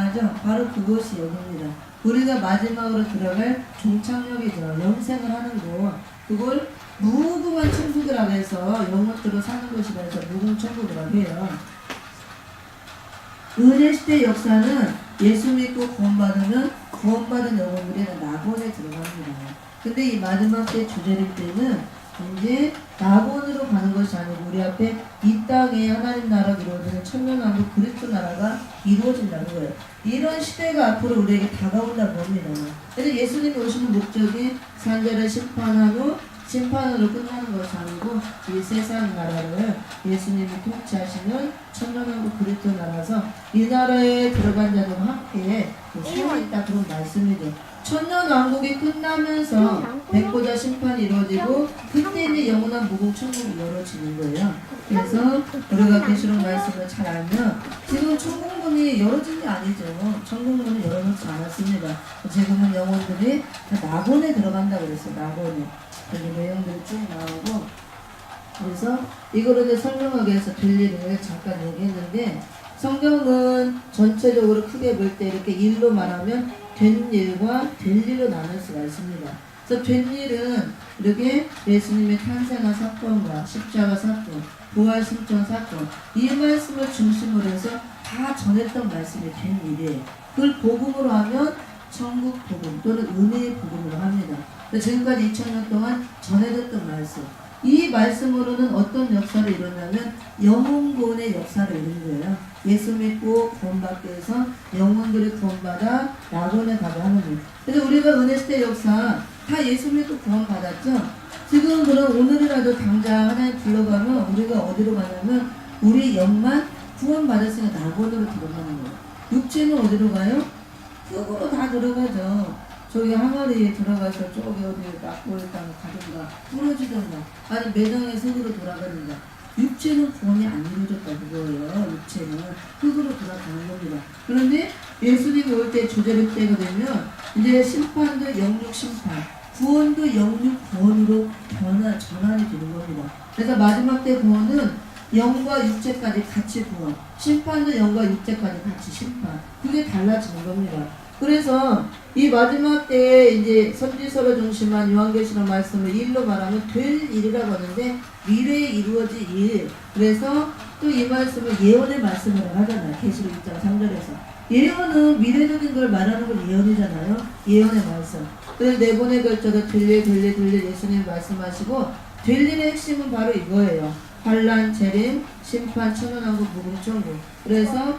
하죠. 바로 그것이 여기입니다. 우리가 마지막으로 들어갈 종착역이죠. 영생을 하는 곳. 그걸 무궁한 천국이라고 해서 영원토록 사는 곳이라 해서 무궁천국이라고 해요. 은혜시대 역사는 예수 믿고 구원받으면 구원받은 영혼들이 낙원에 들어갑니다. 근데 이 마지막 때 주제일 때는 이제 낙원으로 가는 것이 아니고 우리 앞에 이 땅에 하나님 나라가 이루어지는 천년왕국 그리스도 나라가 이루어진다는 거예요. 이런 시대가 앞으로 우리에게 다가온다고 합니다. 그래서 예수님이 오시는 목적이 산자를 심판하고 심판으로 끝나는 것이 아니고 이 세상 나라를 예수님이 통치하시는 천년왕국 그리스도 나라서 이 나라에 들어간 자들과 함께 살아있다 그런 말씀이죠. 천년왕국이 끝나면서 백보자 심판이 이루어지고 그때 이제 영원한 무궁천국이 열어지는 거예요. 그래서 우리가 계시록 말씀을 잘 알면 지금 천국문이 열어진 게 아니죠. 천국문은 열어놓지 않았습니다. 지금은 영혼들이 다 낙원에 들어간다고 그랬어요. 낙원에. 여기 내용들이 쭉 나오고 그래서 이거를 이제 설명하기 위해서 될 일을 잠깐 얘기했는데 성경은 전체적으로 크게 볼 때 이렇게 일로 말하면 된 일과 될 일로 나눌 수가 있습니다. 그래서 된 일은 이렇게 예수님의 탄생한 사건과 십자가 사건, 부활 승천 사건 이 말씀을 중심으로 해서 다 전했던 말씀이 된 일이에요. 그걸 복음으로 하면 천국 복음 또는 은혜의 복음으로 합니다. 지금까지 2000년 동안 전해졌던 말씀 이 말씀으로는 어떤 역사를 이루냐면 영혼 구원의 역사를 이루는 거예요. 예수 믿고 구원받기 위해서 영혼들이 구원받아 낙원에 가게 하는 거예요. 그래서 우리가 은혜시대 역사 다 예수 믿고 구원받았죠. 지금 그럼 오늘이라도 당장 하나님 불러가면 우리가 어디로 가냐면 우리 영만 구원받았으니까 낙원으로 들어가는 거예요. 육체는 어디로 가요? 흙으로 다 들어가죠. 저기 항아리에 들어가서 저기 어디 낙고에 땅 가든가 부러지든가 아니 매장의 흙으로 돌아가든가 육체는 구원이 안 이루어졌다 그거예요. 육체는 흙으로 돌아가는 겁니다. 그런데 예수님이 올 때 주제를 때가 되면 이제 심판도 영육 심판 구원도 영육 구원으로 전환이 되는 겁니다. 그래서 마지막 때 구원은 영과 육체까지 같이 구원 심판도 영과 육체까지 같이 심판 그게 달라지는 겁니다. 그래서 이 마지막 때에 이제 선지서를 중심한 요한계시록 말씀을 일로 말하면 될 일이라고 하는데 미래에 이루어질 일. 그래서 또 이 말씀을 예언의 말씀이라고 하잖아요. 계시록 6장 3절에서. 예언은 미래적인 걸 말하는 건 예언이잖아요. 예언의 말씀. 그래서 네 번에 걸쳐서 될 일 예수님 말씀하시고 될 일의 핵심은 바로 이거예요. 환란, 재림, 심판, 천연왕국, 무궁, 천국. 그래서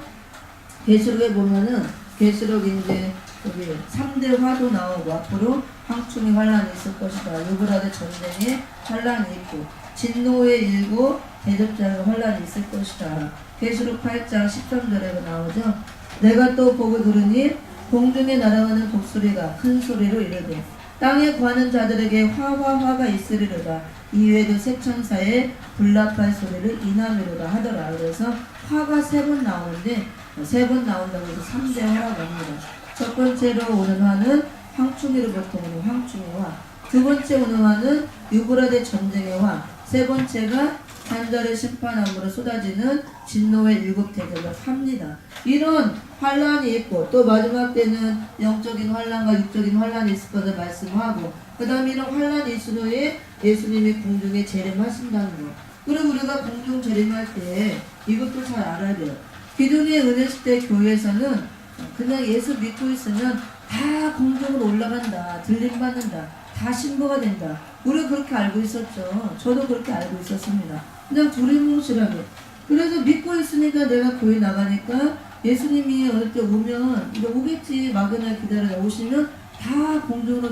계시록에 보면은 계시록 이제 여기 3대 화도 나오고 앞으로 황충의 환란이 있을 것이다. 유브라데 전쟁에 환란이 있고 진노에 일고 대접자가 환란이 있을 것이다. 계시록 8장 13절에 나오죠. 내가 또 보고 들으니 공중에 날아가는 독수리가 큰 소리로 이르되 땅에 구하는 자들에게 화가 있으리로다. 이외에도 새 천사의 불납할 소리를 이남이로다 하더라. 그래서 화가 3번 나오는데 3번 나온다고 해서 3대 화라고 합니다. 첫 번째로 오는 화는 황충이로부터 오는 황충의 화, 두 번째 오는 화는 유브라데 전쟁의 화, 세 번째가 산자를 심판함으로 쏟아지는 진노의 7 대접을 합니다. 이런 환란이 있고 또 마지막 때는 영적인 환란과 육적인 환란이 있을 것을 말씀하고 그 다음에 이런 환란이 있은 후에 예수님이 공중에 재림하신다는 것. 그리고 우리가 공중 재림할 때 이것도 잘 알아야 돼요. 기존의 은혜시대 교회에서는 그냥 예수 믿고 있으면 다 공중으로 올라간다, 들림받는다, 다 신부가 된다. 우리가 그렇게 알고 있었죠. 저도 그렇게 알고 있었습니다. 그냥 두리뭉실하게. 그래서 믿고 있으니까 내가 교회 나가니까 예수님이 어느 때 오면 이제 오겠지, 막연하게 기다려 오시면 다 공중으로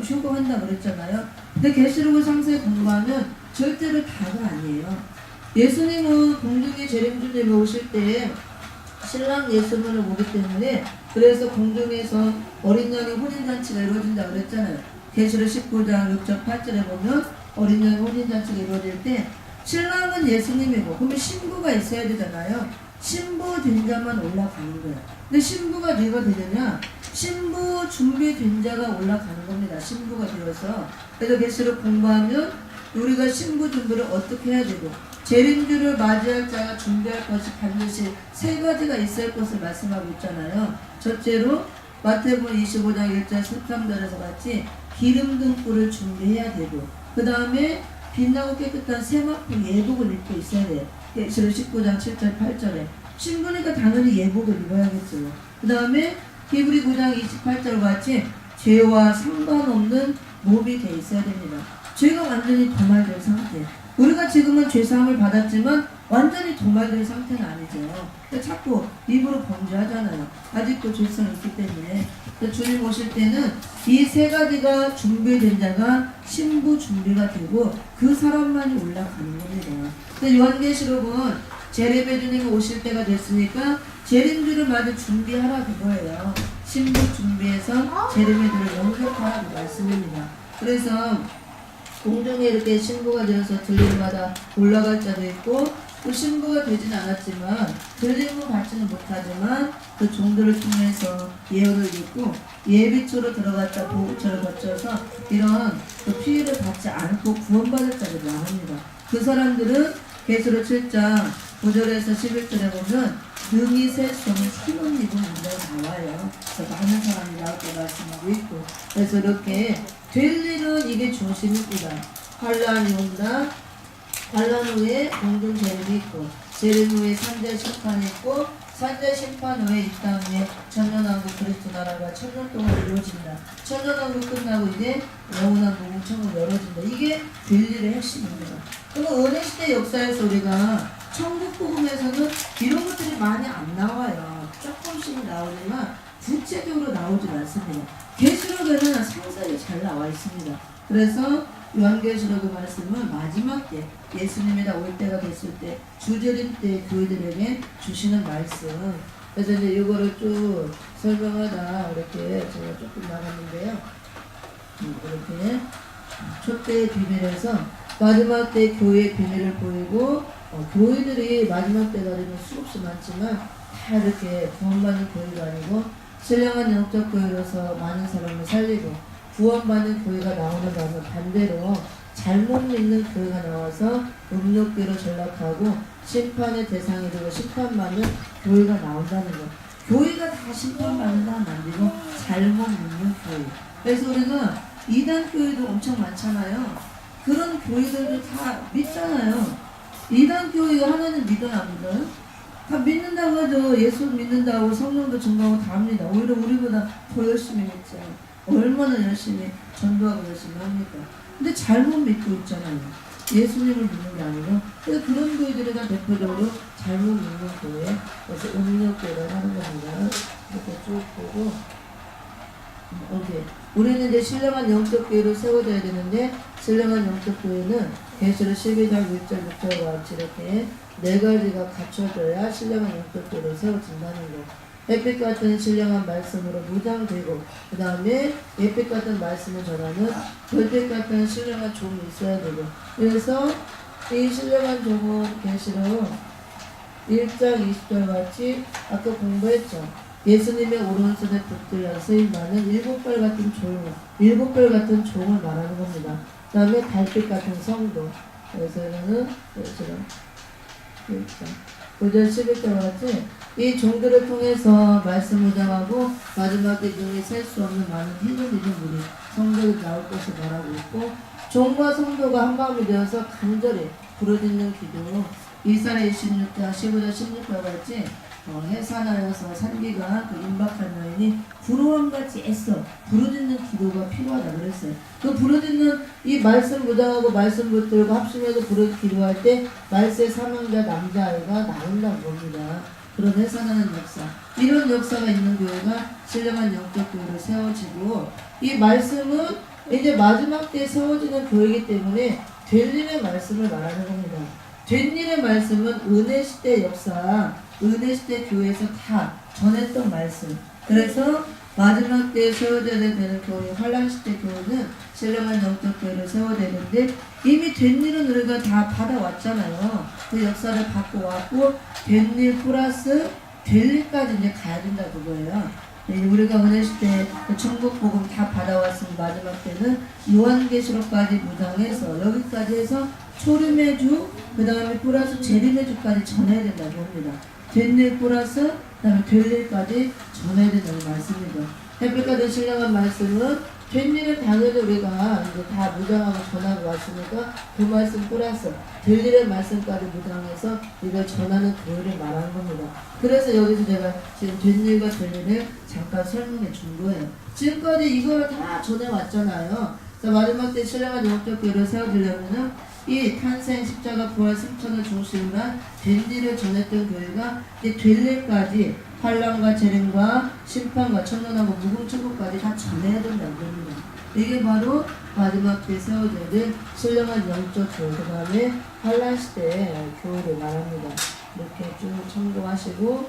휴거한다 그랬잖아요. 근데 계시록을 상세히 공부하면 절대로 다가 아니에요. 예수님은 공중에 재림주님이 오실 때 신랑 예수님을 오기 때문에 그래서 공중에서 어린 양의 혼인잔치가 이루어진다 그랬잖아요. 계시록 19장 6절 8절에 보면 어린 양의 혼인잔치가 이루어질 때 신랑은 예수님이고 그러면 신부가 있어야 되잖아요. 신부 된 자만 올라가는 거예요. 근데 신부가 누가 되느냐? 신부 준비된 자가 올라가는 겁니다. 신부가 되어서. 그래서 계시록 공부하면 우리가 신부 준비를 어떻게 해야 되고 재림주를 맞이할 자가 준비할 것이 반드시 3가지가 있을 것을 말씀하고 있잖아요. 첫째로 마태복음 25장 1절 13절에서 같이 기름 등불을 준비해야 되고 그 다음에 빛나고 깨끗한 세마포 예복을 입고 있어야 돼요. 계시록 19장 7절 8절에 신부니까 당연히 예복을 입어야겠죠. 그 다음에 히브리 9장 28절 같이 죄와 상관없는 몸이 돼 있어야 됩니다. 죄가 완전히 도말된 상태. 우리가 지금은 죄사함을 받았지만 완전히 도말된 상태는 아니죠. 자꾸 입으로 범죄하잖아요. 아직도 죄성이 있기 때문에. 주님 오실 때는 이 3가지가 준비된 자가 신부 준비가 되고 그 사람만이 올라가는 겁니다. 요한계시록은 재림의 주님이 오실 때가 됐으니까 재림주를 맞을 준비하라 그거예요. 신부 준비해서 재림의 주를 영접하라고 말씀입니다. 그래서 공중에 이렇게 신부가 되어서 들림마다 올라갈 자도 있고 또 신부가 되진 않았지만 들림을 받지는 못하지만 그 종들을 통해서 예언을 듣고 예비초로 들어갔다 보호처를 거쳐서 이런 그 피해를 받지 않고 구원받을 자들이 합니다. 그 사람들은 계시록 7장 9절에서 11절에 보면 능히 셀 수 없는 힘을 입은 문장이 나와요. 그래서 많은 사람이 나올 때 말씀하고 있고 그래서 이렇게 될 일은 이게 중심입니다. 환란이 온다. 환란 후에 공중 재림이 있고 재림 후에 산재 심판이 있고 산재 심판 후에 이 땅에 천년왕국 그리스도 나라가 천년 동안 이루어진다. 천년왕국 끝나고 이제 영원한 무궁 천국 열어진다. 이게 될 일의 핵심입니다. 그럼 은혜시대 역사에서 우리가 천국 복음에서는 이런 것들이 많이 안 나와요. 조금씩 나오지만 구체적으로 나오지 않습니다. 계시록에는 상세히 잘 나와 있습니다. 그래서 요한계시록의 말씀은 마지막 때 예수님이 다 올 때가 됐을 때 주재림 때 교회들에게 주시는 말씀. 그래서 이제 이거를 쭉 설명하다 이렇게 제가 조금 나갔는데요. 이렇게 촛대의 비밀에서 마지막 때 교회의 비밀을 보이고 교회들이 마지막 때가 되면 수없이 많지만 다 이렇게 구원받는 교회가 아니고 신령한 영적 교회로서 많은 사람을 살리고 구원받는 교회가 나오는 다음에 반대로 잘못 믿는 교회가 나와서 음욕교로 전락하고 심판의 대상이 되고 심판받는 교회가 나온다는 것. 교회가 다 심판받는 사람 만들고 잘못 믿는 교회. 그래서 우리가 이단 교회도 엄청 많잖아요. 그런 교회들도 다 믿잖아요. 이단 교회가 하나님 믿어요 안 믿어요? 다 믿는다고 하죠. 예수 믿는다고 성령도 증거하고 다 합니다. 오히려 우리보다 더 열심히 믿죠. 얼마나 열심히 전도하고 열심히 합니까? 근데 잘못 믿고 있잖아요. 예수님을 믿는 게 아니고, 그래서 그런 교회들이 다 대표적으로 잘못 믿는 교회, 그래서 음력교회라고 하는 겁니다. 이렇게 쭉 보고, 오케이. 우리는 이제 신령한 영적 교회를 세워줘야 되는데, 신령한 영적 교회는 계시록 12장 1절 6절과 같이 이렇게 네 가지가 갖춰져야 신령한 영적 교회를 세워진다는 거. 햇빛 같은 신령한 말씀으로 무장되고, 그 다음에 햇빛 같은 말씀을 전하는 별빛 같은 신령한 종이 있어야 되고, 그래서 이 신령한 종은 계시록 1장 20절 같이 아까 공부했죠. 예수님의 오른손에 붙들려 쓰임 많은 7별 같은 종, 7별 같은 종을 말하는 겁니다. 그 다음에 달빛 같은 성도. 그래서 이거는 9절 11절 같이 이 종들을 통해서 말씀 무장하고 마지막 때 중에 셀 수 없는 많은 힘을 잃은 우리 성도들이 나올 것을 말하고 있고, 종과 성도가 한마음이 되어서 간절히 부르짖는 기도. 이사야 26장 15절 16절 같이 해산하여서 산기가 그 임박한 여인이 구로함같이 애써 부르짖는 기도가 필요하다 그랬어요. 그 부르짖는 이 말씀 무장하고 말씀 붙들고 합심해서 기도할 때 말세 사명자 남자아이가 나온다는 겁니다. 그런 해산하는 역사, 이런 역사가 있는 교회가 신령한 영적 교회로 세워지고, 이 말씀은 이제 마지막 때에 세워지는 교회이기 때문에 될 일의 말씀을 말하는 겁니다. 된 일의 말씀은 은혜 시대 역사, 은혜 시대 교회에서 다 전했던 말씀. 그래서 마지막 때에 세워져야 되는 교회, 환란 시대 교회는 신령한 영적 교회를 세워야 되는데, 이미 된 일은 우리가 다 받아왔잖아요. 그 역사를 받고 왔고, 된 일 플러스 될 일까지 이제 가야 된다 그거예요. 우리가 은혜 시대 천국 복음 다 받아왔으면 마지막 때는 요한계시록까지 무장해서 여기까지 해서 초림의 주, 그 다음에 플러스 재림의 주까지 전해야 된다고 합니다. 된 일 플러스 그 다음에 될 일까지 전해야 된다는 말씀이죠. 햇빛과 신령한 말씀은 된 일은 당연히 우리가 이제 다 무장하고 전하고 왔으니까 그 말씀 플러스 될 일의 말씀까지 무장해서 이걸 전하는 교회를 말하는 겁니다. 그래서 여기서 제가 지금 된 일과 될 일을 잠깐 설명해 준 거예요. 지금까지 이걸 다 전해왔잖아요. 마지막 때 신령한 영적 교회를 세워주려면은 이 탄생, 십자가, 부활, 승천을 중심으로 한 된 일을 전했던 교회가 이제 될 일까지 환란과 재림과 심판과 천년하고 무궁천국까지 다 전해야 된다는 겁니다. 이게 바로 마지막 때 세워져야 될 신령한 영적 교회, 그 다음에 환란 시대의 교회를 말합니다. 이렇게 쭉 참고하시고,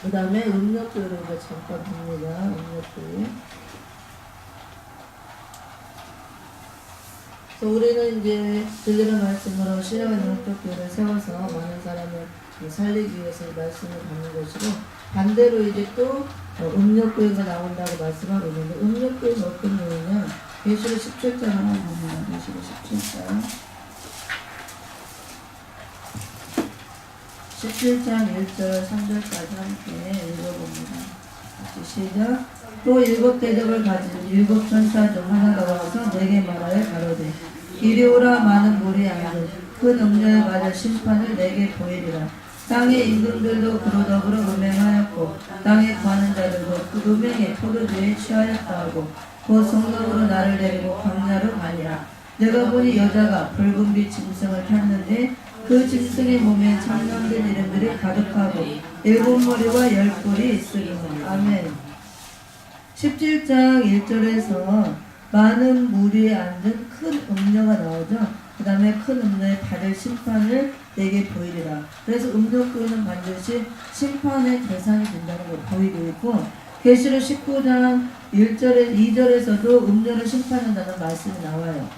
그 다음에 음력교회를 이제 잠깐 봅니다. 음력교회. 우리는 이제 들리는 말씀으로 신령한 영적 교회를 세워서 많은 사람을 살리기 위해서 말씀을 받는 것이고, 반대로 이제 또 음력교회가 나온다고 말씀하고 있는데, 음력교회는 어떤 교회냐? 계시록 17장 한번 봅니다. 계시록 17장 17장 1절 3절까지 함께 읽어봅니다. 시작. 또 7 대접을 가진 7 천사 중 하나가 와서 내게 말하여 가로되 이리 오라. 많은 물이 앉은 큰 음녀에 맞아 심판을 내게 보이리라. 땅의 임금들도 그로 더불어 음행하였고 땅에 거하는 자들도 그 음행에 포도주에 취하였다 하고 곧 성령으로 나를 데리고 광야로 가니라. 내가 보니 여자가 붉은빛 짐승을 탔는데 그 짐승의 몸에 창명된 이름들이 가득하고 7머리와 10뿔이 있으리라. 아멘. 17장 1절에서 많은 무리에 앉은 큰 음녀가 나오죠. 그 다음에 큰 음녀에 받을 심판을 내게 보이리라. 그래서 음녀교회는 반드시 심판의 대상이 된다는 걸 보이고 있고, 계시록 19장 1절에 2절에서도 음녀를 심판한다는 말씀이 나와요.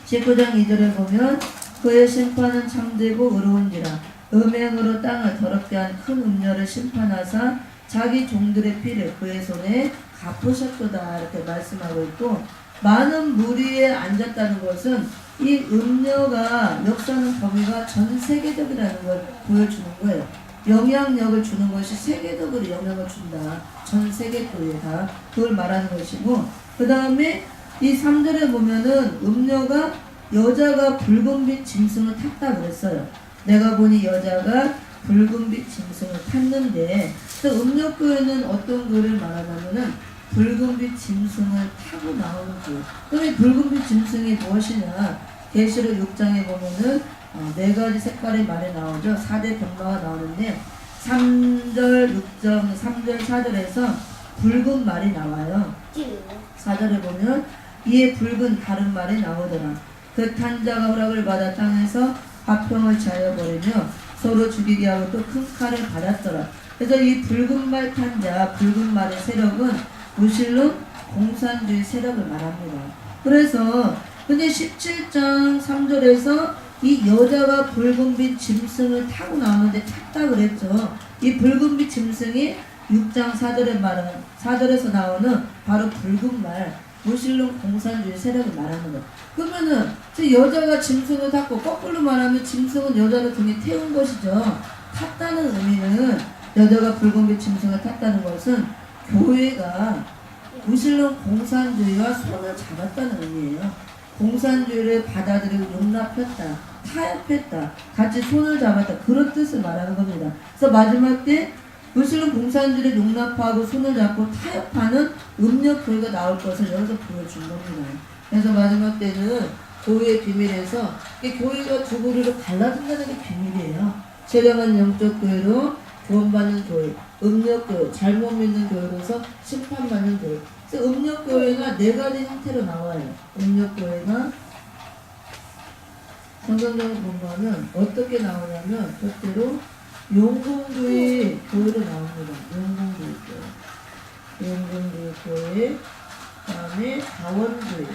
19장 2절에 보면 그의 심판은 참되고 의로운지라 음행으로 땅을 더럽게 한 큰 음녀를 심판하사 자기 종들의 피를 그의 손에 갚으셨도다 이렇게 말씀하고 있고, 많은 무리에 앉았다는 것은 이 음녀가 역사하는 범위가 전 세계적이라는 걸 보여주는 거예요. 영향력을 주는 것이 세계적으로 영향을 준다. 전 세계 교회다. 그걸 말하는 것이고, 그 다음에 이 3절에 보면은 음녀가 여자가 붉은빛 짐승을 탔다 그랬어요. 내가 보니 여자가 붉은빛 짐승을 탔는데, 또 음력교회는 어떤 교회를 말하냐면은 붉은빛 짐승을 타고 나오는 교회. 그럼 이 붉은빛 짐승이 무엇이냐? 계시록 6장에 보면은 네 가지 색깔의 말이 나오죠. 4대 병마가 나오는데 3절 6장 3절 4절에서 붉은 말이 나와요. 4절에 보면 이에 붉은 다른 말이 나오더라. 그 탄 자가 허락을 받아 땅에서 화평을 자여 버리며 서로 죽이게 하고 또 큰 칼을 받았더라. 그래서 이 붉은 말 탄자, 붉은 말의 세력은 무실론 공산주의 세력을 말합니다. 그래서 근데 17장 3절에서 이 여자가 붉은빛 짐승을 타고 나오는데 탔다 그랬죠. 이 붉은빛 짐승이 6장 4절에 말하는 4절에서 나오는 바로 붉은 말 무실론 공산주의 세력을 말하는 거. 그러면은 저 여자가 짐승을 탔고 거꾸로 말하면 짐승은 여자를 등에 태운 것이죠. 탔다는 의미는 여자가 붉은빛 짐승을 탔다는 것은 교회가 무실론 공산주의와 손을 잡았다는 의미예요. 공산주의를 받아들이고 용납했다, 타협했다, 같이 손을 잡았다, 그런 뜻을 말하는 겁니다. 그래서 마지막 때 무실론 공산주의를 용납하고 손을 잡고 타협하는 음력 교회가 나올 것을 여기서 보여준 겁니다. 그래서 마지막 때는 교회의 비밀에서 교회가 두 부류로 갈라진다는 게 비밀이에요. 신령한 영적 교회로 구원받는 교회, 음력교회, 잘못 믿는 교회로서 심판받는 교회. 그래서 음력교회가 네 가지 형태로 나와요. 음력교회가 성경적으로 보면 어떻게 나오냐면 첫째로 용궁주의 교회로 나옵니다. 용궁주의 교회. 용궁주의 교회, 그 다음에 다원주의.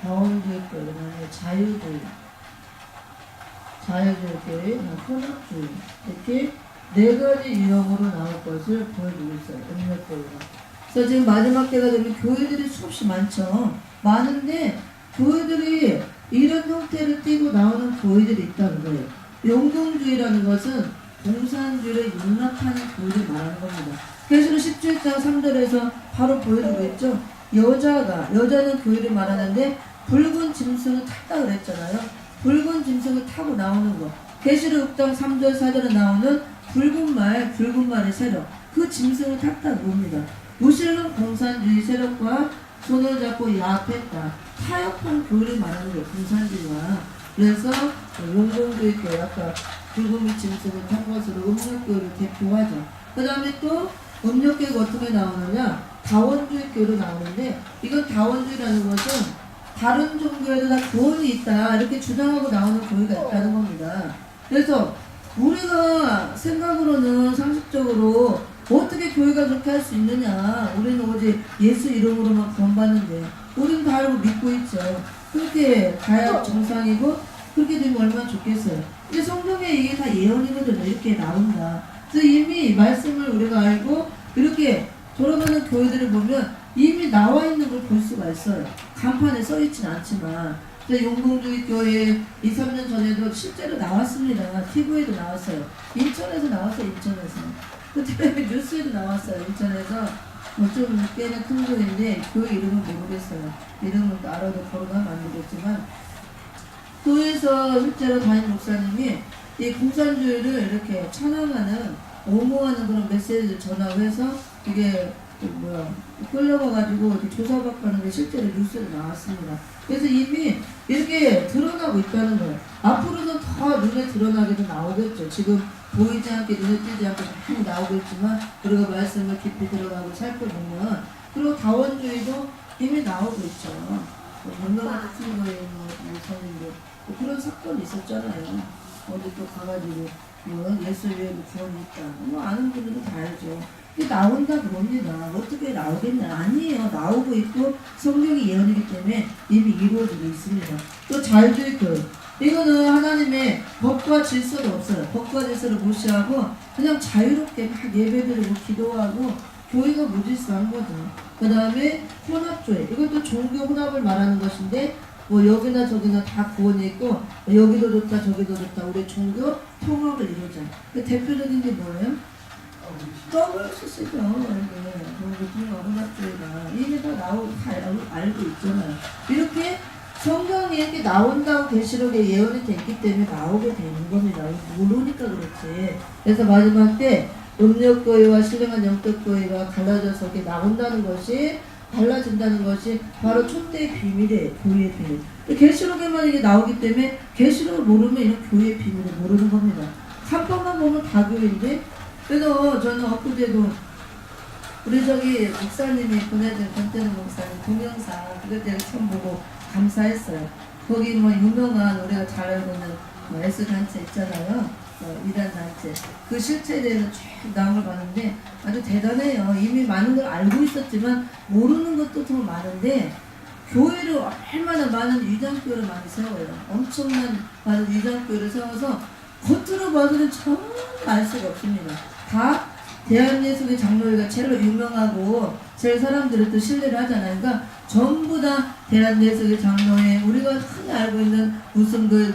다원주의 교회, 그 다음에 자유주의. 자유주의 교회, 혼합주의. 이렇게 네 가지 유형으로 나올 것을 보여주고 있어요. 음력교회가. 그래서 지금 마지막 때가 되면 교회들이 수없이 많죠. 많은데 교회들이 이런 형태를 띠고 나오는 교회들이 있다는 거예요. 용궁주의라는 것은 공산주의를 용납하는 교회를 말하는 겁니다. 계시록 17장 3절에서 바로 보여주고 있죠. 여자는 교회를 말하는데 붉은 짐승을 탔다 그랬잖아요. 붉은 짐승을 타고 나오는 거. 계시록 6장 3절 4절에 나오는 붉은 말의 세력. 그 짐승을 탔다고 봅니다. 무실론 공산주의 세력과 손을 잡고 야합했다. 타협한 교회를 말하는 거예요. 공산주의와. 그래서 용궁주의 교회, 아까 붉은 짐승을 탄 것으로 음력교회를 대표하죠. 그 다음에 또 음력교회가 어떻게 나오느냐. 다원주의 교회로 나오는데 이건 다원주의라는 것은 다른 종교에도 다 구원이 있다 이렇게 주장하고 나오는 교회가 있다는 겁니다. 그래서 우리가 생각으로는 상식적으로 어떻게 교회가 그렇게 할 수 있느냐. 우리는 오직 예수 이름으로만 구원받는데 우리는 다 알고 믿고 있죠. 그렇게 가야 정상이고 그렇게 되면 얼마나 좋겠어요. 근데 성경에 이게 다 예언이거든요. 이렇게 나온다. 그래서 이미 말씀을 우리가 알고 이렇게 돌아가는 교회들을 보면 이미 나와 있는 걸 볼 수가 있어요. 간판에 써 있진 않지만. 용궁주의 교회 2, 3년 전에도 실제로 나왔습니다. TV에도 나왔어요. 인천에서 나왔어요. 인천에서. 그 텔레비전 뉴스에도 나왔어요. 인천에서 좀 꽤나 큰 교회인데 교회 이름은 모르겠어요. 이름은 알아도 거론하면 안 되겠지만 교회에서 실제로 담임 목사님이 이 공산주의를 이렇게 찬양하는 옹호하는 그런 메시지를 전하고 해서 이게 끌려가가지고 이렇게 조사받고 하는데 실제로 뉴스에 나왔습니다. 그래서 이미 이렇게 드러나고 있다는 거예요. 앞으로는 더 눈에 드러나게도 나오겠죠. 지금 보이지 않게 눈에 띄지 않게 많이 나오겠지만 우리가 말씀을 깊이 들어가고 살펴보면 그리고 다원주의도 이미 나오고 있죠. 몇몇 같은 거에 선생님들 그런 사건이 있었잖아요. 어디 또 가가지고 예수 외에도 구원이 있다. 아는 분들은 다 알죠. 이게 나온다 그럽니다. 어떻게 나오겠냐? 아니에요. 나오고 있고 성경이 예언이기 때문에 이미 이루어지고 있습니다. 또 자유주의 교회. 이거는 하나님의 법과 질서도 없어요. 법과 질서를 무시하고 그냥 자유롭게 막 예배드리고 기도하고 교회가 무질서한 거죠. 그 다음에 혼합주의. 이것도 종교 혼합을 말하는 것인데 여기나 저기나 다 구원이 있고 여기도 좋다 저기도 좋다. 우리 종교 통합을 이루자. 그 대표적인 게 뭐예요? WCC죠. 종교 통합 혼합주의가 이미 다 알고 있잖아요. 이렇게 성경에 이렇게 나온다고 계시록에 예언이 됐기 때문에 나오게 되는 겁니다. 모르니까 그렇지. 그래서 마지막 때 음력교회와 신령한 영적교회가 갈라져서 이렇게 나온다는 것이 달라진다는 것이 바로 촛대의 비밀이에요. 교회의 비밀. 계시록에만 이게 나오기 때문에 계시록을 모르면 이런 교회의 비밀을 모르는 겁니다. 간판만 보면 다 교회인데. 그래서 저는 엊그제도 우리 저기 목사님이 보내준 권태는 목사님 동영상 그것 때문에 처음 보고 감사했어요. 거기 뭐 유명한 우리가 잘 알고 있는 S단체 있잖아요. 이란 단체. 그 실체에 대해서 쭉 나온 걸 봤는데 아주 대단해요. 이미 많은 걸 알고 있었지만 모르는 것도 더 많은데 교회를 얼마나 많은 위장교회를 많이 세워요. 엄청난 많은 위장교회를 세워서 겉으로 봐서는 전혀 알 수가 없습니다. 다 대한예수의 장로회가 제일 유명하고 제일 사람들을 또 신뢰를 하잖아요. 그러니까 전부 다 대한예수의 장로회 우리가 흔히 알고 있는 무슨 교회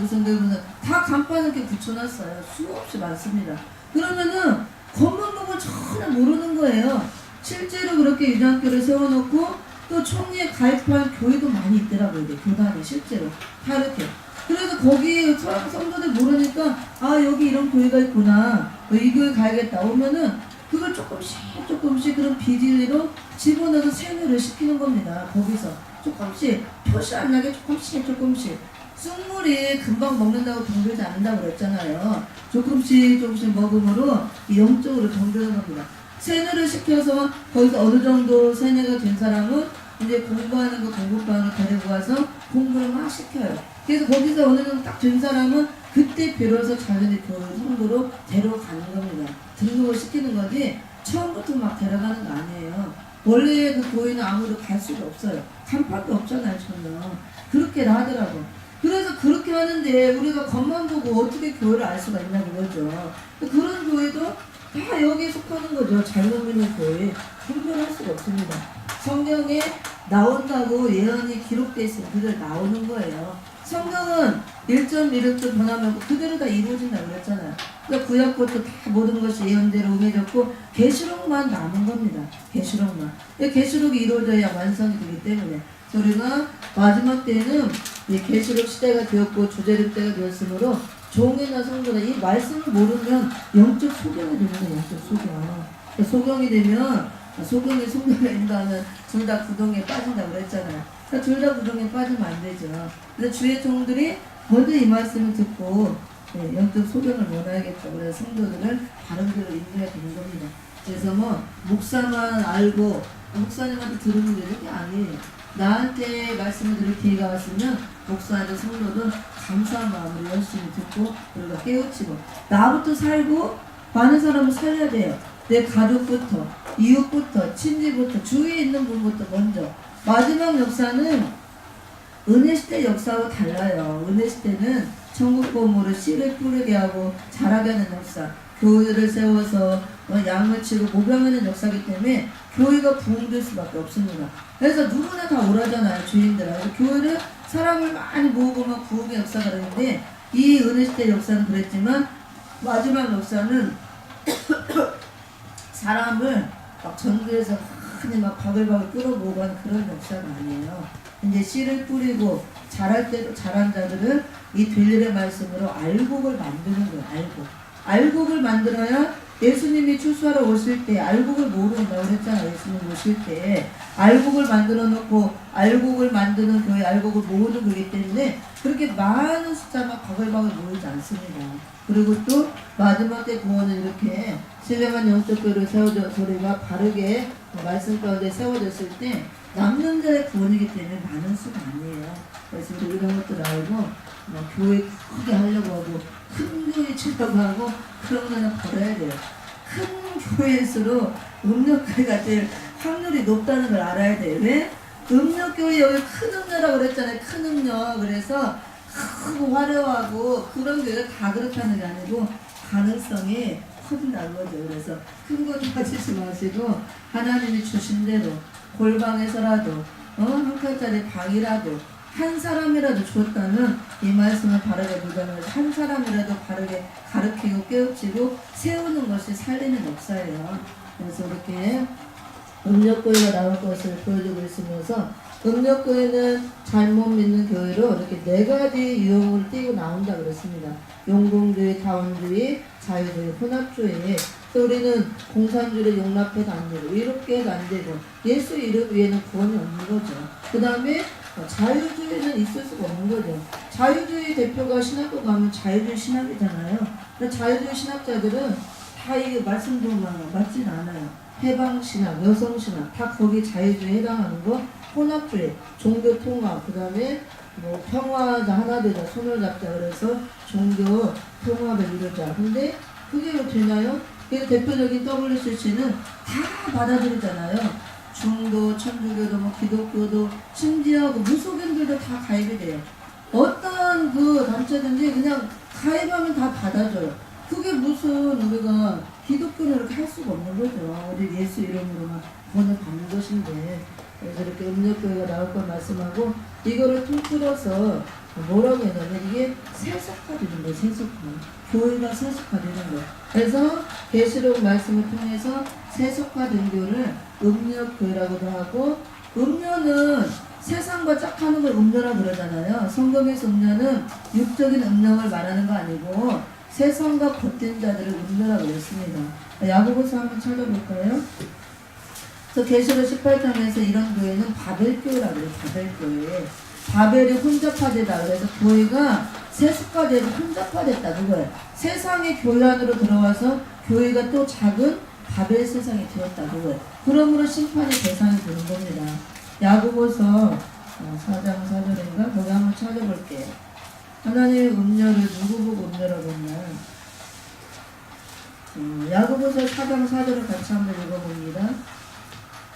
다 간판을 이렇게 붙여놨어요. 수없이 많습니다. 그러면은 겉만 보고 전혀 모르는 거예요. 실제로 그렇게 유장교를 세워놓고 또 총리에 가입한 교회도 많이 있더라고요. 교단이 실제로 다 이렇게. 그래서 거기 성도들 모르니까 아 여기 이런 교회가 있구나 이 교회 가야겠다 오면은 그걸 조금씩 그런 비닐로 집어넣어서 세뇌를 시키는 겁니다. 거기서 조금씩 표시 안 나게 조금씩 쑥물이 금방 먹는다고 병들지 않는다고 그랬잖아요. 조금씩 먹음으로 영적으로 병드는 겁니다. 세뇌를 시켜서 거기서 어느 정도 세뇌가 된 사람은 이제 공부하는 거 공부방으로 데리고 가서 공부를 막 시켜요. 그래서 거기서 어느 정도 딱 된 사람은 그때 비로소 자기네 교회 성도로 데려가는 겁니다. 등록을 시키는 거지 처음부터 막 데려가는 거 아니에요. 원래 그 교회는 아무도 갈 수가 없어요. 간판도 없잖아요. 전혀. 그렇게 하더라고. 그래서 그렇게 하는데 우리가 겉만 보고 어떻게 교회를 알 수가 있냐 그거죠. 그런 교회도 다 여기에 속하는 거죠. 잘못 믿는 교회. 분별할 수가 없습니다. 성경에 나온다고 예언이 기록되어 있으면 그대로 나오는 거예요. 성경은 1.1도 변하면 그대로 다 이루어진다고 그랬잖아요. 그러니까 구약부터 다 모든 것이 예언대로 응해졌고 계시록만 남은 겁니다. 계시록만. 계시록이 이루어져야 완성이 되기 때문에 우리가 마지막 때에는 계시록 시대가 되었고 주재림 때가 되었으므로 종이나 성도나 이 말씀을 모르면 영적 소경이 되는 거예요. 영적 소경. 소경이 되면 소경이 성경에 인도하면 둘 다 구덩이에 빠진다고 그랬잖아요. 그러니까 둘 다 구덩이에 빠지면 안 되죠. 그래서 주의 종들이 먼저 이 말씀을 듣고 영적 소경을 원하겠죠. 그래서 성도들을 바른 대로 인도해야 되는 겁니다. 그래서 뭐 목사만 알고 목사님한테 들으면 되는 게 아니에요. 나한테 말씀을 들을 기회가 왔으면 목사한테 성도는 감사한 마음으로 열심히 듣고 우리가 깨우치고 나부터 살고 많은 사람을 살려야 돼요. 내 가족부터 이웃부터 친지부터 주위에 있는 분부터 먼저. 마지막 역사는 은혜시대 역사하고 달라요. 은혜시대는 천국보물을 씨를 뿌리게 하고 자라게 하는 역사, 교회를 세워서 양을 치고 목양하는 역사이기 때문에 교회가 부흥될 수밖에 없습니다. 그래서 누구나 다 오라잖아요. 주인들은. 교회를 사람을 많이 모으고만 부흥의 역사가 되는데 이 은혜시대 역사는 그랬지만 마지막 역사는 사람을 막 전도해서 많이 막 바글바글 끌어모으고 하는 그런 역사가 아니에요. 이제 씨를 뿌리고 자랄 때도 자란 자들은 이 들릴의 말씀으로 알곡을 만드는 거예요. 알곡을 만들어야 예수님이 출소하러 오실 때 알곡을 모른다고 그랬잖아요. 예수님 오실 때 알곡을 만들어 놓고 알곡을 만드는 교회 알곡을 모으는 거기 때문에 그렇게 많은 숫자만 바글바글 모이지 않습니다. 그리고 또 마지막 때 구원은 이렇게 신령한 영적 교회를 세워져 소리가 바르게 말씀 가운데 세워졌을 때 남는 자의 구원이기 때문에 많은 수가 아니에요. 그래서 우리 이런 것들 알고 교회 크게 하려고 하고 큰 교회 치려고 하고 그런 거는 버려야 돼요. 큰 교회일수록 음력교회가 제일 확률이 높다는 걸 알아야 돼요. 왜? 음력교회 여기 큰 음료라고 그랬잖아요. 큰 음료. 그래서 크고 화려하고 그런 교회가 다 그렇다는 게 아니고 가능성이 커진다는 거죠. 그래서 큰 거 가지지 마시고 하나님이 주신 대로 골방에서라도 한 칸짜리 방이라도 한 사람이라도 주었다면 이 말씀을 바르게 묻어서 한 사람이라도 바르게 가르치고 깨우치고 세우는 것이 살리는 역사예요. 그래서 이렇게 음력교회가 나올 것을 보여주고 있으면서 음력교회는 잘못 믿는 교회로 이렇게 4가지 유형을 띄고 나온다 그랬습니다. 용공주의, 다원주의, 자유주의, 혼합주의. 그래서 우리는 공산주의를 용납해도 안 되고 이렇게 해도 안 되고 예수 이름 위에는 구원이 없는 거죠. 그 다음에 자유주의는 있을 수가 없는 거죠. 자유주의 대표가 신학교 가면 자유주의 신학이잖아요. 그러니까 자유주의 신학자들은 다 이게 말씀드리면 맞진 않아요. 해방신학, 여성신학 다 거기 자유주의에 해당하는 거. 혼합주의, 종교 통합, 그 다음에 뭐 평화자 하나 되자, 손을 잡자 그래서 종교 통합을 이루자. 근데 그게 왜 되나요? 그래서 대표적인 WCC는 다 받아들이잖아요. 중도, 천주교도, 뭐 기독교도, 심지어 그 무속인들도 다 가입이 돼요. 어떤 그 단체든지 그냥 가입하면 다 받아줘요. 그게 무슨 우리가 기독교는 이렇게 할 수가 없는 거죠. 우리 예수 이름으로만 구원을 받는 것인데. 그래서 이렇게 음력교회가 나올 걸 말씀하고 이거를 통틀어서 뭐라고 했냐면 이게 세속화되는 거예요. 세속화. 교회가 세속화되는 거예요. 그래서 계시록 말씀을 통해서 세속화된 교를 음력교회라고도 하고 음료는 세상과 짝하는 걸 음료라고 그러잖아요. 성경에서 음료는 육적인 음력을 말하는 거 아니고 세상과 겉된 자들을 음료라고 그랬습니다. 야고보서 한번 찾아볼까요? 그래서 계시록 18장에서 이런 교회는 바벨교회라고 해요. 바벨교회. 바벨이 혼잡화되다. 그래서 교회가 세속화되고 혼잡화됐다. 그거예요. 세상의 교회 안으로 들어와서 교회가 또 작은 바벨 세상이 되었다. 그거예요. 그러므로 심판의 대상이 되는 겁니다. 야고보서 4장 4절인가? 거기 한번 찾아볼게요. 하나님의 음료를 누구 보고 음료라고 했나? 야고보서 4장 4절을 같이 한번 읽어봅니다.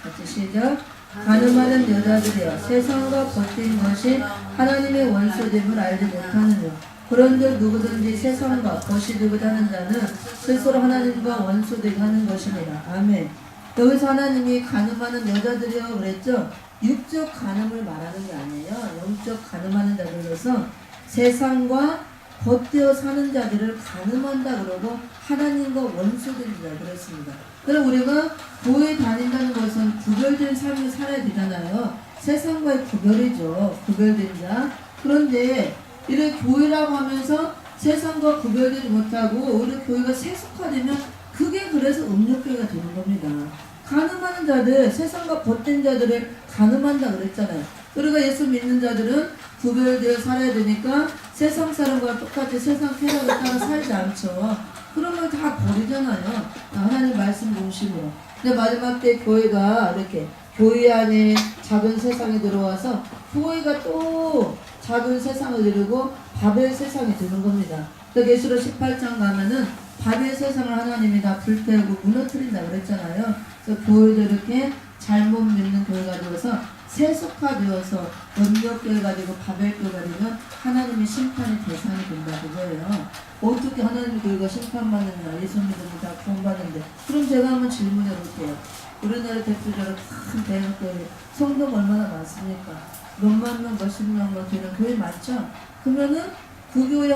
같이 시작. 가늠하는 여자들이여 세상과 겉인 것이 하나님의 원수됨을 알지 못하느냐. 그런즉 누구든지 세상과 것이 되고자 하는 자는 스스로 하나님과 원수되게 하는 것입니다. 아멘. 여기서 하나님이 가늠하는 여자들이여 그랬죠. 육적 가늠을 말하는 게 아니에요. 영적 가늠하는 자들로서 세상과 겉되어 사는 자들을 가늠한다 그러고 하나님과 원수된 자 그랬습니다. 그럼 우리가 교회 다닌다는 것은 구별된 삶을 살아야 되잖아요. 세상과의 구별이죠. 구별된 자. 그런데 이런 교회라고 하면서 세상과 구별되지 못하고 오히려 교회가 세속화되면 그게 그래서 음력교회가 되는 겁니다. 가늠하는 자들, 세상과 겉된 자들을 가늠한다 그랬잖아요. 우리가 예수 믿는 자들은 구별되어 살아야 되니까 세상 사람과 똑같이 세상 쾌락을 따라 살지 않죠. 그러면 다 버리잖아요. 하나님 말씀 중심으로. 근데 마지막 때 교회가 이렇게 교회 안에 작은 세상에 들어와서 교회가 또 작은 세상을 이루고 바벨 세상이 되는 겁니다. 계시록 18장 가면은 바벨 세상을 하나님이 다 불태우고 무너뜨린다 그랬잖아요. 그래서 교회도 이렇게 잘못 믿는 교회가 되어서 세속화되어서 원력교회가 되고 바벨교회가 되면 하나님의 심판의 대상이 된다 그거예요. 어떻게 하나님의 교회가 심판받느냐. 예수 믿으면 다 구원받는데. 그럼 제가 한번 질문해 볼게요. 우리나라 대표적으로 큰 대형교회 성도가 얼마나 많습니까? 몇만 명, 몇십만 명 되는 교회 많죠? 그러면은 그 교회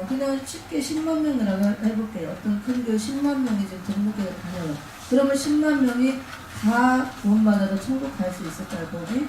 그냥 쉽게 10만 명이라고 해볼게요. 어떤 큰 교회 10만 명이 지금 등록교회 다녀요. 그러면 10만 명이 다 구원받아도 천국 갈 수 있을까요, 거기?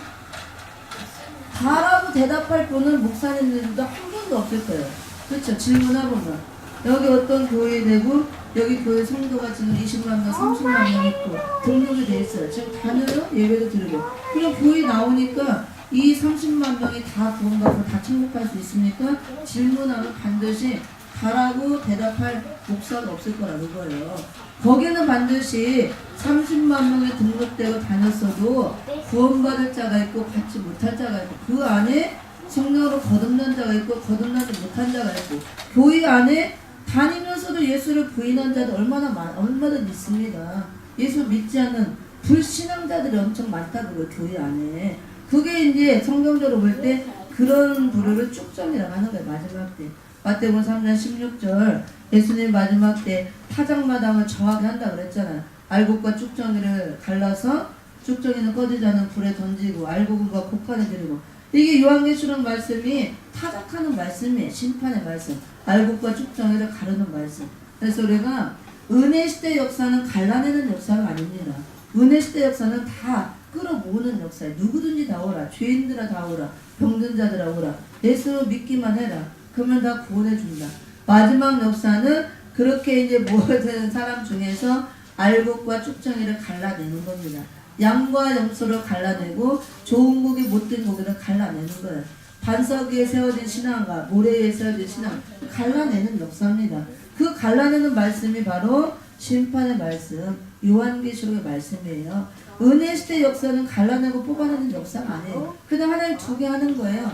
다라고 대답할 분은 목사님들도 한 분도 없을 거예요. 그렇죠? 질문해보면. 여기 어떤 교회 되고, 여기 교회 성도가 지금 20만 명, 30만 명 있고, 등록이 돼 있어요. 지금 다녀요? 예배도 드리고. 그럼 교회 나오니까 이 30만 명이 다 구원받고 다 천국 갈 수 있습니까? 질문하면 반드시 다라고 대답할 목사가 없을 거라는 거예요. 거기는 반드시 30만 명이 등록되고 다녔어도 구원받을 자가 있고 받지 못할 자가 있고 그 안에 성령으로 거듭난 자가 있고 거듭나지 못한 자가 있고 교회 안에 다니면서도 예수를 부인한 자도 얼마든 있습니다. 예수 믿지 않는 불신앙자들이 엄청 많다고요. 교회 안에. 그게 이제 성경적으로 볼 때 그런 부류를 쭉정이라고 하는 거예요. 마지막 때. 마태복음 3장 16절 예수님 마지막 때 타작마당을 정하게 한다 그랬잖아요. 알곡과 쭉정이를 갈라서 쭉정이는 꺼지지 않는 불에 던지고 알곡과 곡간에 드리고 이게 요한계시록 말씀이 타작하는 말씀이에요. 심판의 말씀. 알곡과 쭉정이를 가르는 말씀. 그래서 우리가 은혜시대 역사는 갈라내는 역사가 아닙니다. 은혜시대 역사는 다 끌어모으는 역사예요. 누구든지 다 오라. 죄인들아 다 오라. 병든 자들아 오라. 예수 믿기만 해라. 그러면 다 구원해준다. 마지막 역사는 그렇게 이제 모든 사람 중에서 알곡과 쭉정이를 갈라내는 겁니다. 양과 염소를 갈라내고 좋은 고기 못된 고기를 갈라내는 거예요. 반석 위에 세워진 신앙과 모래 위에 세워진 신앙 갈라내는 역사입니다. 그 갈라내는 말씀이 바로 심판의 말씀, 요한계시록의 말씀이에요. 은혜 시대 역사는 갈라내고 뽑아내는 역사가 아니에요. 그냥 하나님 두 개 하는 거예요.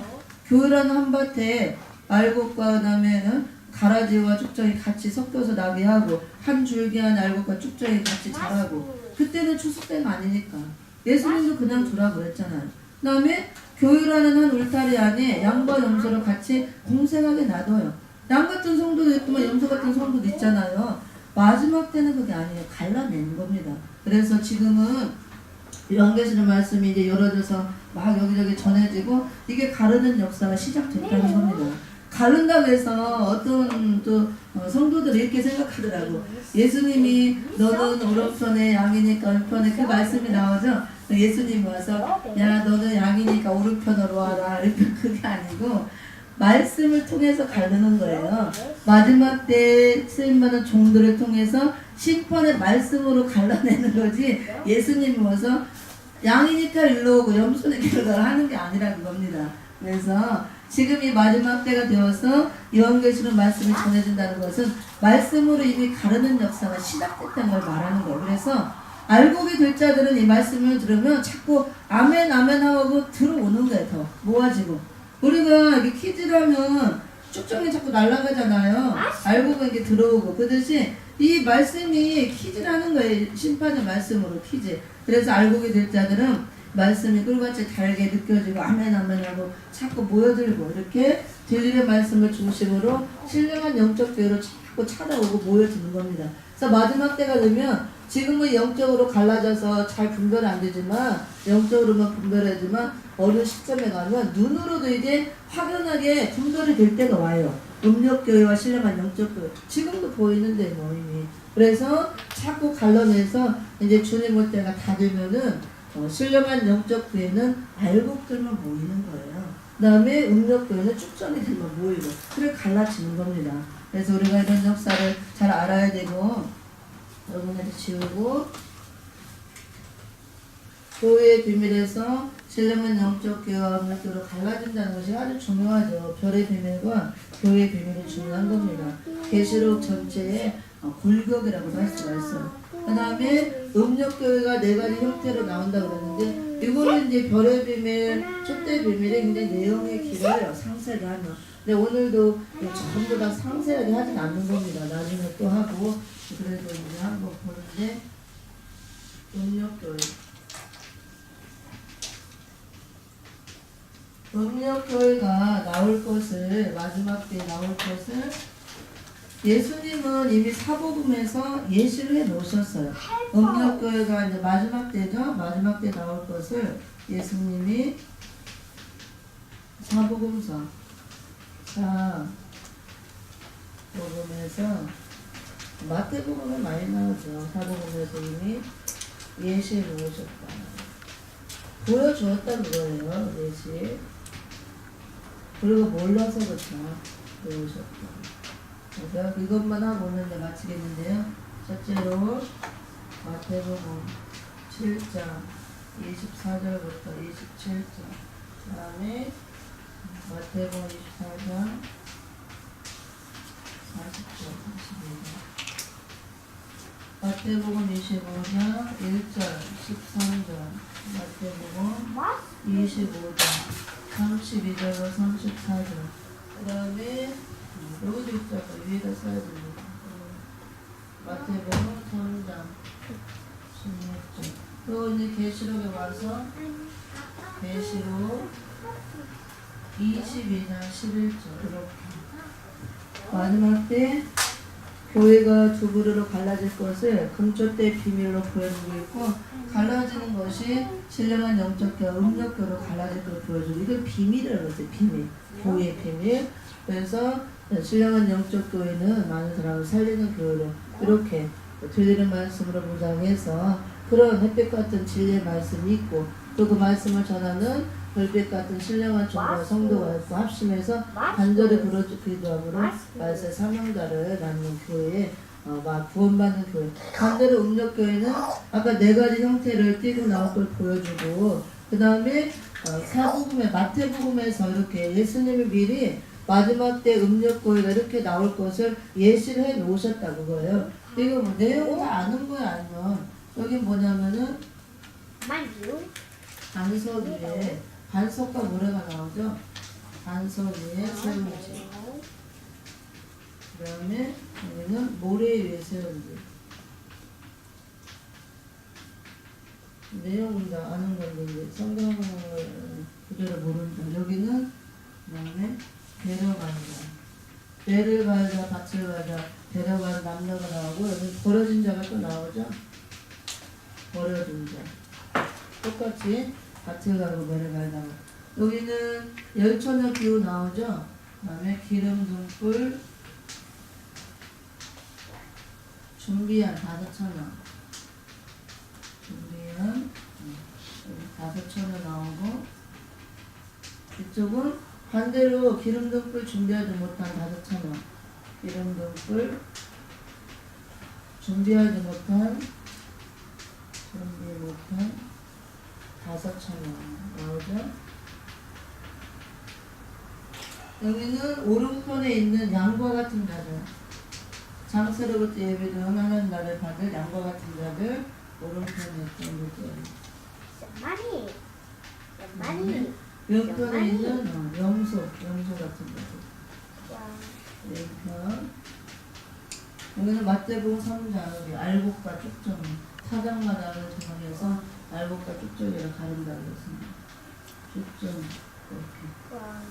교회라는 한밭에 알곡과 그다음에 가라지와 쭉정이 같이 섞여서 나게 하고 한 줄기한 알곡과 쭉정이 같이 자라고 그때는 추수 때가 아니니까 예수님도 그냥 두라고 그랬잖아요. 그 다음에 교회라는 한 울타리 안에 양과 염소를 같이 공생하게 놔둬요. 양 같은 성도도 있지만 염소 같은 성도도 있잖아요. 마지막 때는 그게 아니에요. 갈라내는 겁니다. 그래서 지금은 요한계시록 말씀이 이제 열어져서 막 여기저기 전해지고 이게 가르는 역사가 시작됐다는 겁니다. 가른다고 해서 어떤 또 성도들이 이렇게 생각하더라고. 예수님이 너는 오른편에 양이니까 왼편에 그 말씀이 나오죠. 예수님이 와서 야 너는 양이니까 오른편으로 와라. 그게 아니고 말씀을 통해서 가르는 거예요. 마지막 때 쓰임받은 종들을 통해서 심판의 말씀으로 갈라내는 거지 예수님이 와서 양이니까 일로 오고 염소니까 일로 하는 게 아니라는 겁니다. 그래서 지금 이 마지막 때가 되어서 요한계시록 말씀이 전해진다는 것은 말씀으로 이미 가르는 역사가 시작됐다는 걸 말하는 거예요. 그래서 알곡이 될 자들은 이 말씀을 들으면 자꾸 아멘 아멘 하고 들어오는 거예요. 더 모아지고 우리가 이렇게 퀴즈를 하면 쭉정이 자꾸 날아가잖아요. 알곡은 이렇게 들어오고 그듯이 이 말씀이 퀴즈라는 거예요. 심판의 말씀으로 퀴즈. 그래서 알곡이 될 자들은 말씀이 꿀같이 달게 느껴지고 아멘 아멘 하고 자꾸 모여들고 이렇게 진리의 말씀을 중심으로 신령한 영적 교회로 자꾸 찾아오고 모여드는 겁니다. 그래서 마지막 때가 되면 지금은 영적으로 갈라져서 잘 분별 안 되지만 영적으로만 분별하지만 어느 시점에 가면 눈으로도 이제 확연하게 분별이 될 때가 와요. 음력교회와 신령한 영적교회 지금도 보이는데 뭐 이미 그래서 자꾸 갈라내서 이제 주님 올 때가 다 되면은 신령한 영적 교회는 알곡들만 모이는 거예요. 그 다음에 음력교회는 쭉정이들만 모이고 그래 갈라지는 겁니다. 그래서 우리가 이런 역사를 잘 알아야 되고 여러분한테 지우고 교회의 비밀에서 신령한 영적 교회와 음력교회로 갈라진다는 것이 아주 중요하죠. 별의 비밀과 교회의 비밀이 중요한 겁니다. 계시록 전체에 굴격이라고 할 수가 있어요. 그 다음에 음력교회가 네 가지 형태로 나온다고 그랬는데 이거는 이제 별의 비밀, 촛대 비밀이 굉장히 내용이 길어요. 상세하게 하면. 근데 오늘도 전부 다 상세하게 하진 않는 겁니다. 나중에 또 하고 그래도 이제 한번 보는데 음력교회 음력교회가 나올 것을 마지막 때에 나올 것을 예수님은 이미 사복음에서 예시를 해 놓으셨어요. 음력교회가 이제 마지막 때죠. 마지막 때 나올 것을 예수님이 사복음서 사복음에서 마태복음에 많이 나오죠. 사복음에서 이미 예시해 놓으셨다. 보여주었다는 거예요. 예시. 그리고 몰라서 그렇죠. 보여주셨다. 그래서 이것만 하고 오는데 마치겠는데요. 첫째로 마태복음 7장 24절부터 27절 그 다음에 마태복음 24장 40절 42절 마태복음 25장 1절 13절 마태복음 25장 32절로 34절 그 다음에 여기도 있다가 위에다 써야 됩니다. 마태복음 3장 16절 또 이제 계시록에 와서 계시록 22장 11절 이렇게 마지막 때 교회가 두 그루로 갈라질 것을 금초대 비밀로 보여주고 있고 갈라지는 것이 신령한 영적교와 음력교로 갈라질 걸 보여주고 이걸 비밀이라고 하죠. 비밀 교회의 비밀. 그래서 신령한 영적 교회는 많은 사람을 살리는 교회로 이렇게 들리는 말씀으로 무장해서 그런 햇빛 같은 진리의 말씀이 있고 또 그 말씀을 전하는 별빛 같은 신령한 종과 성도가 있고 합심해서 간절히 기도함으로 말세 사명자를 낳는 교회에 구원받는 교회. 반대로 음력교회는 아까 네 가지 형태를 띄고 나올 걸 보여주고, 그 다음에 사복음에 마태복음에서 이렇게 예수님이 미리 마지막 때 음력교회가 이렇게 나올 것을 예시를 해 놓으셨다 그거예요. 이거 뭐 내용을 다 아는 거야 아니면 여기 뭐냐면은 반석 위에 반석과 모래가 나오죠. 반석 위에 세운지, 그 다음에 여기는 모래 위에 세운지. 내용은 다 아는 건데 이제 성경을 그대로 모른다. 여기는 그 다음에 데려간다. 배를 갈자 밭을 갈자 데려가는 남녀가 나오고, 여기 버려진 자가 또 나오죠. 버려진 자. 똑같이 밭을 가고 배를 갈다. 여기는 열처녀 기호 나오죠. 그 다음에 기름 등불 준비한 5처녀. 준비한 5처녀 나오고, 이쪽은 반대로 기름 등불 준비하지 못한 5처녀. 기름 등불 준비하지 못한 5처녀 나오죠. 여기는 오른편에 있는 양과 같은 자들, 장세로부터 예배를 응하는 날을 받을 양과 같은 자들, 오른편에 있던 자들. 왼편에 있는 염소 같은 자들. 왼편. 여기는 마태복음 3장, 여기 알곡과 쪽정, 사장마다를 정해서 알곡과 쪽정이라 가른다고 했습니다. 쪽정.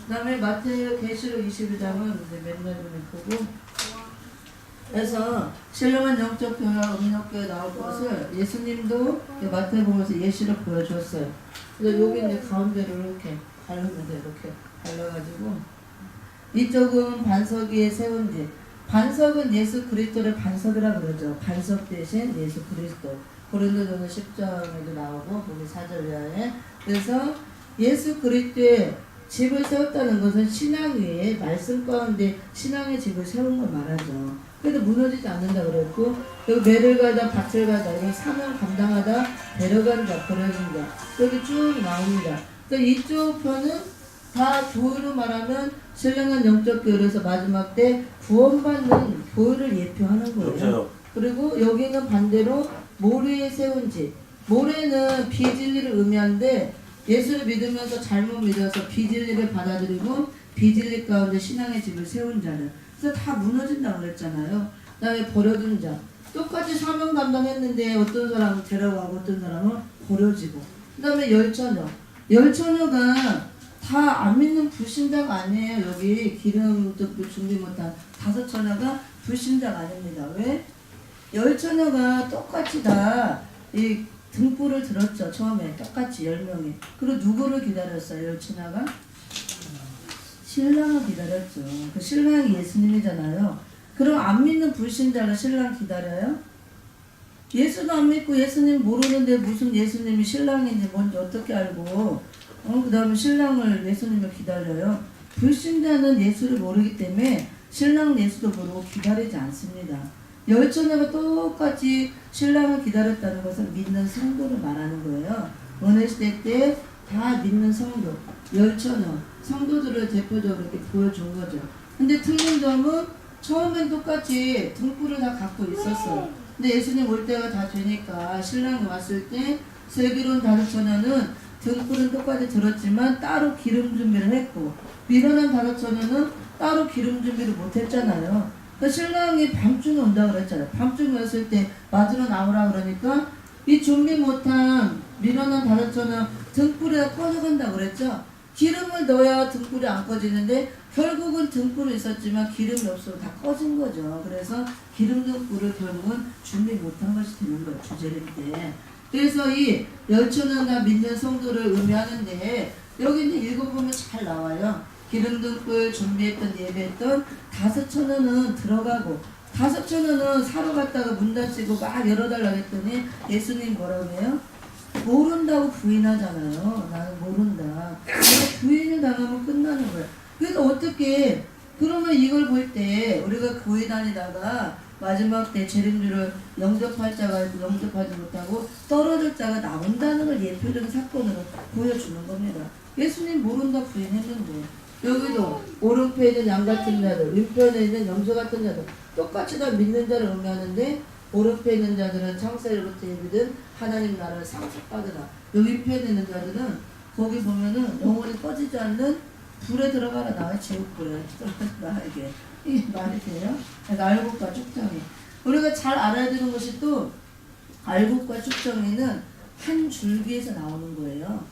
그 다음에 마태 계시록 22장은 이제 맨날 좀 보고, 그래서 신령한 영적 교회와 음력교회 나올 것을 예수님도 마태복음에서 예시로 보여줬어요. 그래서 여기 이제 가운데로 이렇게 가르면 돼. 이렇게 갈라가지고, 이쪽은 반석 위에 세운 지. 반석은 예수 그리스도를 반석이라 그러죠. 반석 대신 예수 그리스도. 고린도전서 10장에도 나오고 거기 4절 이하에. 그래서 예수 그리스도의 집을 세웠다는 것은 신앙 위에 말씀 가운데 신앙의 집을 세운 걸 말하죠. 그래도 무너지지 않는다 그랬고, 여기 매를 가다 밭을 가다, 여기 사명 감당하다 데려간다 버려진다, 여기 쭉 나옵니다. 그래서 이쪽 편은 다 교회로 말하면 신령한 영적 교회에서 마지막 때 구원받는 교회를 예표하는 거예요. 그렇죠. 그리고 여기는 반대로 모래에 세운 집. 모래는 비진리를 의미하는데, 예수를 믿으면서 잘못 믿어서 비진리를 받아들이고 비진리 가운데 신앙의 집을 세운 자는, 그래서 다 무너진다고 그랬잖아요. 그 다음에 버려둔 자. 똑같이 사명 감당했는데 어떤 사람은 데려가고 어떤 사람은 버려지고. 그 다음에 열처녀. 열처녀가 다 안 믿는 불신자가 아니에요. 여기 기름도 준비 못한 5처녀가 불신자가 아닙니다. 왜? 열처녀가 똑같이 다 이 등불을 들었죠. 처음에 똑같이 10명이. 그리고 누구를 기다렸어요? 열처녀가? 신랑을 기다렸죠. 그 신랑이 예수님이잖아요. 그럼 안 믿는 불신자가 신랑 기다려요? 예수도 안 믿고 예수님 모르는데 무슨 예수님이 신랑인지 뭔지 어떻게 알고 그 다음에 신랑을 예수님을 기다려요? 불신자는 예수를 모르기 때문에 신랑 예수도 모르고 기다리지 않습니다. 열처녀가 똑같이 신랑을 기다렸다는 것은 믿는 성도를 말하는 거예요. 은혜시대 때 다 믿는 성도, 열처녀, 성도들을 대표적으로 이렇게 보여준 거죠. 근데 틀린 점은 처음엔 똑같이 등불을 다 갖고 있었어요. 근데 예수님 올 때가 다 되니까 신랑이 왔을 때 슬기로운 5처녀는 등불은 똑같이 들었지만 따로 기름 준비를 했고, 미련한 5처녀는 따로 기름 준비를 못했잖아요. 그러니까 신랑이 밤중에 온다고 그랬잖아요. 밤중에 왔을 때 맞으러 나오라 그러니까 이 준비 못한 미련한 5처녀 등불에 꺼져간다고 그랬죠. 기름을 넣어야 등불이 안 꺼지는데 결국은 등불은 있었지만 기름이 없어서 다 꺼진 거죠. 그래서 기름 등불을 결국은 준비 못한 것이 되는 거예요. 주제를 때. 그래서 이 열처녀가 믿는 성도를 의미하는데, 여기 이제 읽어보면 잘 나와요. 기름 등불 준비했던 예배했던 5처녀는 들어가고, 5처녀는 사러 갔다가 문 닫히고 막 열어달라고 했더니 예수님 뭐라고 해요? 모른다고 부인하잖아요. 나는 모른다. 내가 부인을 당하면 끝나는 거야. 그래서 어떻게 그러면 이걸 볼 때 우리가 교회 다니다가 마지막 때 재림주를 영접할 자가 영접하지 못하고 떨어질 자가 나온다는 걸 예표적인 사건으로 보여주는 겁니다. 예수님 모른다 부인했는데 여기도 오른편에 있는 양 같은 자들 왼편에 있는 염소 같은 자들 똑같이 다 믿는 자를 의미하는데 오른편에 있는 자들은 창세일부터 예비된 하나님 나라를 상속받으라. 여기 편에 있는 자들은 거기 보면은 영원히 꺼지지 않는 불에 들어가라. 나의 지옥불에 들어가라. 이게 말이 돼요? 그러니까 알곡과 쭉정이 우리가 잘 알아야 되는 것이 또 알곡과 쭉정이는 한 줄기에서 나오는 거예요.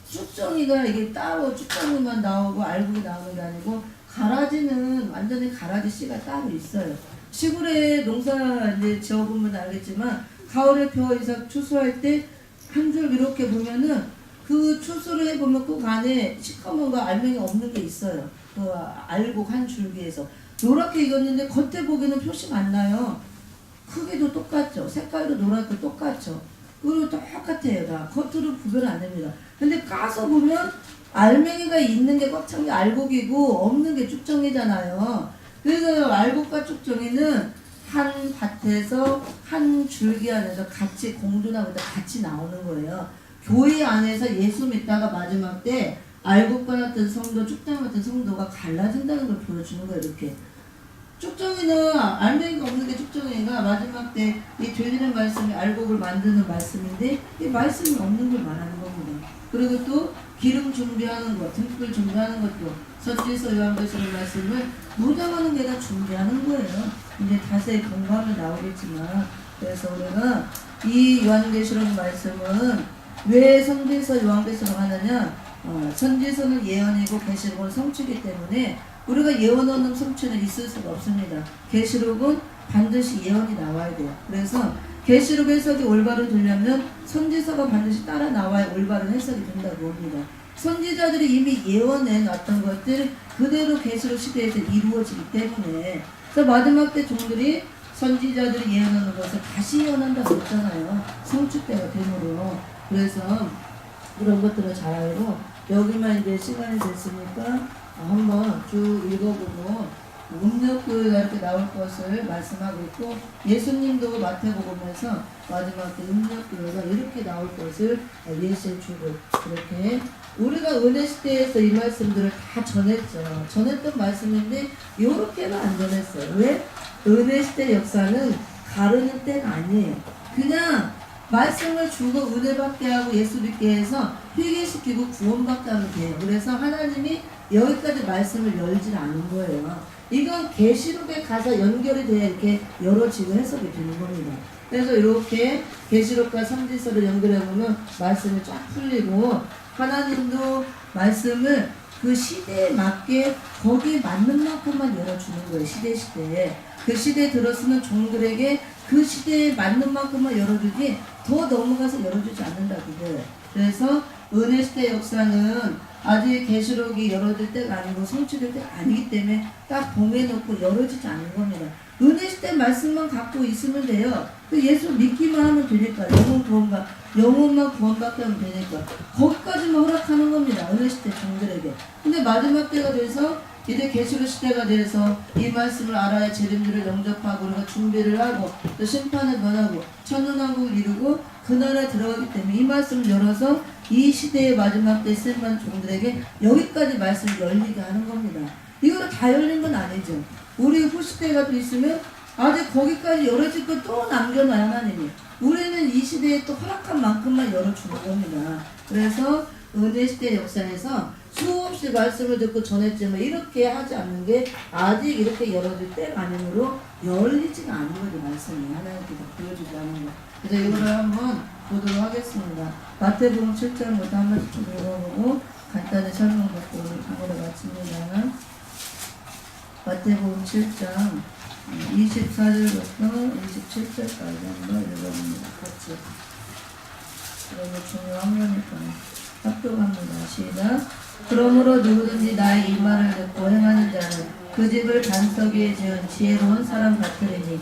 쭉정이가 이게 따로 쭉정이만 나오고 알곡이 나오는 게 아니고 가라지는 완전히 가라지 씨가 따로 있어요. 시골에 농사 이제 지어보면 알겠지만 가을에 벼 이삭 추수할 때 한 줄 이렇게 보면은 그 추수를 해보면 그 안에 시커먼 거 알맹이 없는 게 있어요. 그 알곡 한 줄기에서 노랗게 익었는데 겉에 보기에는 표시가 안 나요. 크기도 똑같죠. 색깔도 노랗고 똑같죠. 그리고 똑같아요. 다 겉으로 구별 안 됩니다. 근데 까서 보면 알맹이가 있는 게 꽉 찬 게 알곡이고 없는 게 쭉정이잖아요. 그래서 알곡과 쭉정이는 한 밭에서 한 줄기 안에서 같이 공존하고 같이 나오는 거예요. 교회 안에서 예수 믿다가 마지막 때 알곡과 같은 성도, 쭉정이 같은 성도가 갈라진다는 걸 보여주는 거예요. 이렇게 쭉정이는 알맹이가 없는 게 쭉정이가 마지막 때 이 들리는 말씀이 알곡을 만드는 말씀인데 이 말씀이 없는 걸 말하는 겁니다. 그리고 또 기름 준비하는 것, 등불 준비하는 것도 선지서 요한계시록 말씀을 묻어가는 게 다 준비하는 거예요. 이제 자세히 공부하면 나오겠지만 그래서 우리가 이 요한계시록 말씀은 왜 선지서 요한계시록 하느냐 선지서는 예언이고 계시록은 성취이기 때문에 우리가 예언 없는 성취는 있을 수가 없습니다. 계시록은 반드시 예언이 나와야 돼요. 그래서 계시록 해석이 올바로 되려면 선지서가 반드시 따라 나와야 올바른 해석이 된다고 봅니다. 선지자들이 이미 예언해 놨던 것들 그대로 계시록 시대에서 이루어지기 때문에 그래서 마지막 때 종들이 선지자들이 예언하는 것을 다시 예언한다고 했잖아요. 성취 때가 되므로. 그래서 이런 것들을 잘 알고 여기만 이제 시간이 됐으니까 한번 쭉 읽어보고 음력교회가 이렇게 나올 것을 말씀하고 있고 예수님도 마태복음에서 마지막 때 음력교회가 이렇게 나올 것을 예시해 주고 그렇게 우리가 은혜 시대에서 이 말씀들을 다 전했죠. 전했던 말씀인데 이렇게는 안 전했어요. 왜? 은혜 시대 역사는 가르는 때가 아니에요. 그냥 말씀을 주고 은혜 받게 하고 예수 믿게 해서 회개시키고 구원받게 하면 돼요. 그래서 하나님이 여기까지 말씀을 열질 않은 거예요. 이건 계시록에 가서 연결이 돼야 이렇게 열어지고 해석이 되는 겁니다. 그래서 이렇게 계시록과 선지서를 연결해 보면 말씀이 쫙 풀리고 하나님도 말씀을 그 시대에 맞게 거기에 맞는 만큼만 열어주는 거예요. 시대에 그 시대에 들었으면 종들에게 그 시대에 맞는 만큼만 열어주지 더 넘어가서 열어주지 않는다 그거예요. 그래서 은혜 시대 역사는 아직 계시록이 열어질 때가 아니고 성취될 때가 아니기 때문에 딱 봉해놓고 열어지지 않는 겁니다. 은혜 시대 말씀만 갖고 있으면 돼요. 예수 믿기만 하면 되니까 영혼만 구원받게 하면 되니까 거기까지만 허락하는 겁니다. 은혜 시대 종들에게. 근데 마지막 때가 돼서 이제 계시록 시대가 돼서 이 말씀을 알아야 재림주를 영접하고 우리가 준비를 하고 또 심판을 면하고 천년왕국을 이루고 그 나라에 들어가기 때문에 이 말씀을 열어서 이 시대의 마지막 때 쓰임받은 종들에게 여기까지 말씀을 열리게 하는 겁니다. 이거를 다 열린 건 아니죠. 우리 후시대가 또 있으면 아직 거기까지 열어질 거 또 남겨놔요 하나님이. 우리는 이 시대에 또 허락한 만큼만 열어주는 겁니다. 그래서 은혜 시대 역사에서 수없이 말씀을 듣고 전했지만 이렇게 하지 않는 게 아직 이렇게 열어질 때가 아니므로 열리지가 않는 거죠. 말씀이 하나님께서 보여주지 않는 거. 그래서 이거를 한번 보도록 하겠습니다. 마태복음 7장부터 한 번씩 좀 읽어보고 간단히 설명 듣고 오늘 강의를 마칩니다. 마태복음 7장 24절부터 27절까지 한번 읽어봅니다. 같이. 그러면 중요한 거니까 합독합니다. 시작. 그러므로 누구든지 나의 이 말을 듣고 행하는 자는 그 집을 반석 위에 지은 지혜로운 사람 같으리니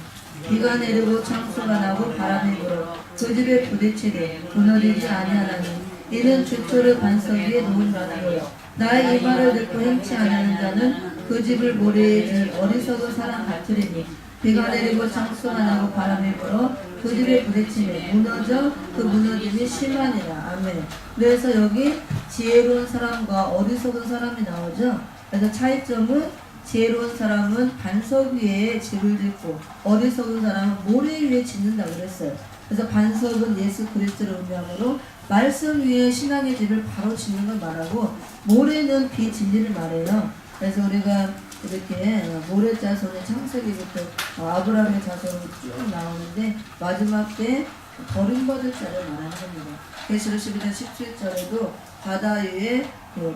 비가 내리고 창수가 나고 바람이 불어 그 집에 부딪히되 무너지지 아니하나니 이는 주초를 반석 위에 놓은 자들이요 나의 이 말을 듣고 행치 아니하는 자는 그 집을 모래에 지은 어리석은 사람 같으리니 비가 내리고 창수가 나고 바람이 불어 그 집에 부딪히며 무너져 그 무너짐이 심하니라. 아멘. 그래서 여기 지혜로운 사람과 어리석은 사람이 나오죠. 그래서 차이점은 지혜로운 사람은 반석 위에 집을 짓고 어리석은 사람은 모래 위에 짓는다 그랬어요. 그래서 반석은 예수 그리스도를 의미하므로 말씀 위에 신앙의 집을 바로 짓는 걸 말하고 모래는 비진리를 말해요. 그래서 우리가 이렇게 모래 자손의 창세기부터 아브라함의 자손으로 쭉 나오는데 마지막 때 버림받을 자를 말하는 겁니다. 계시록 12장 17절에도 바다 위에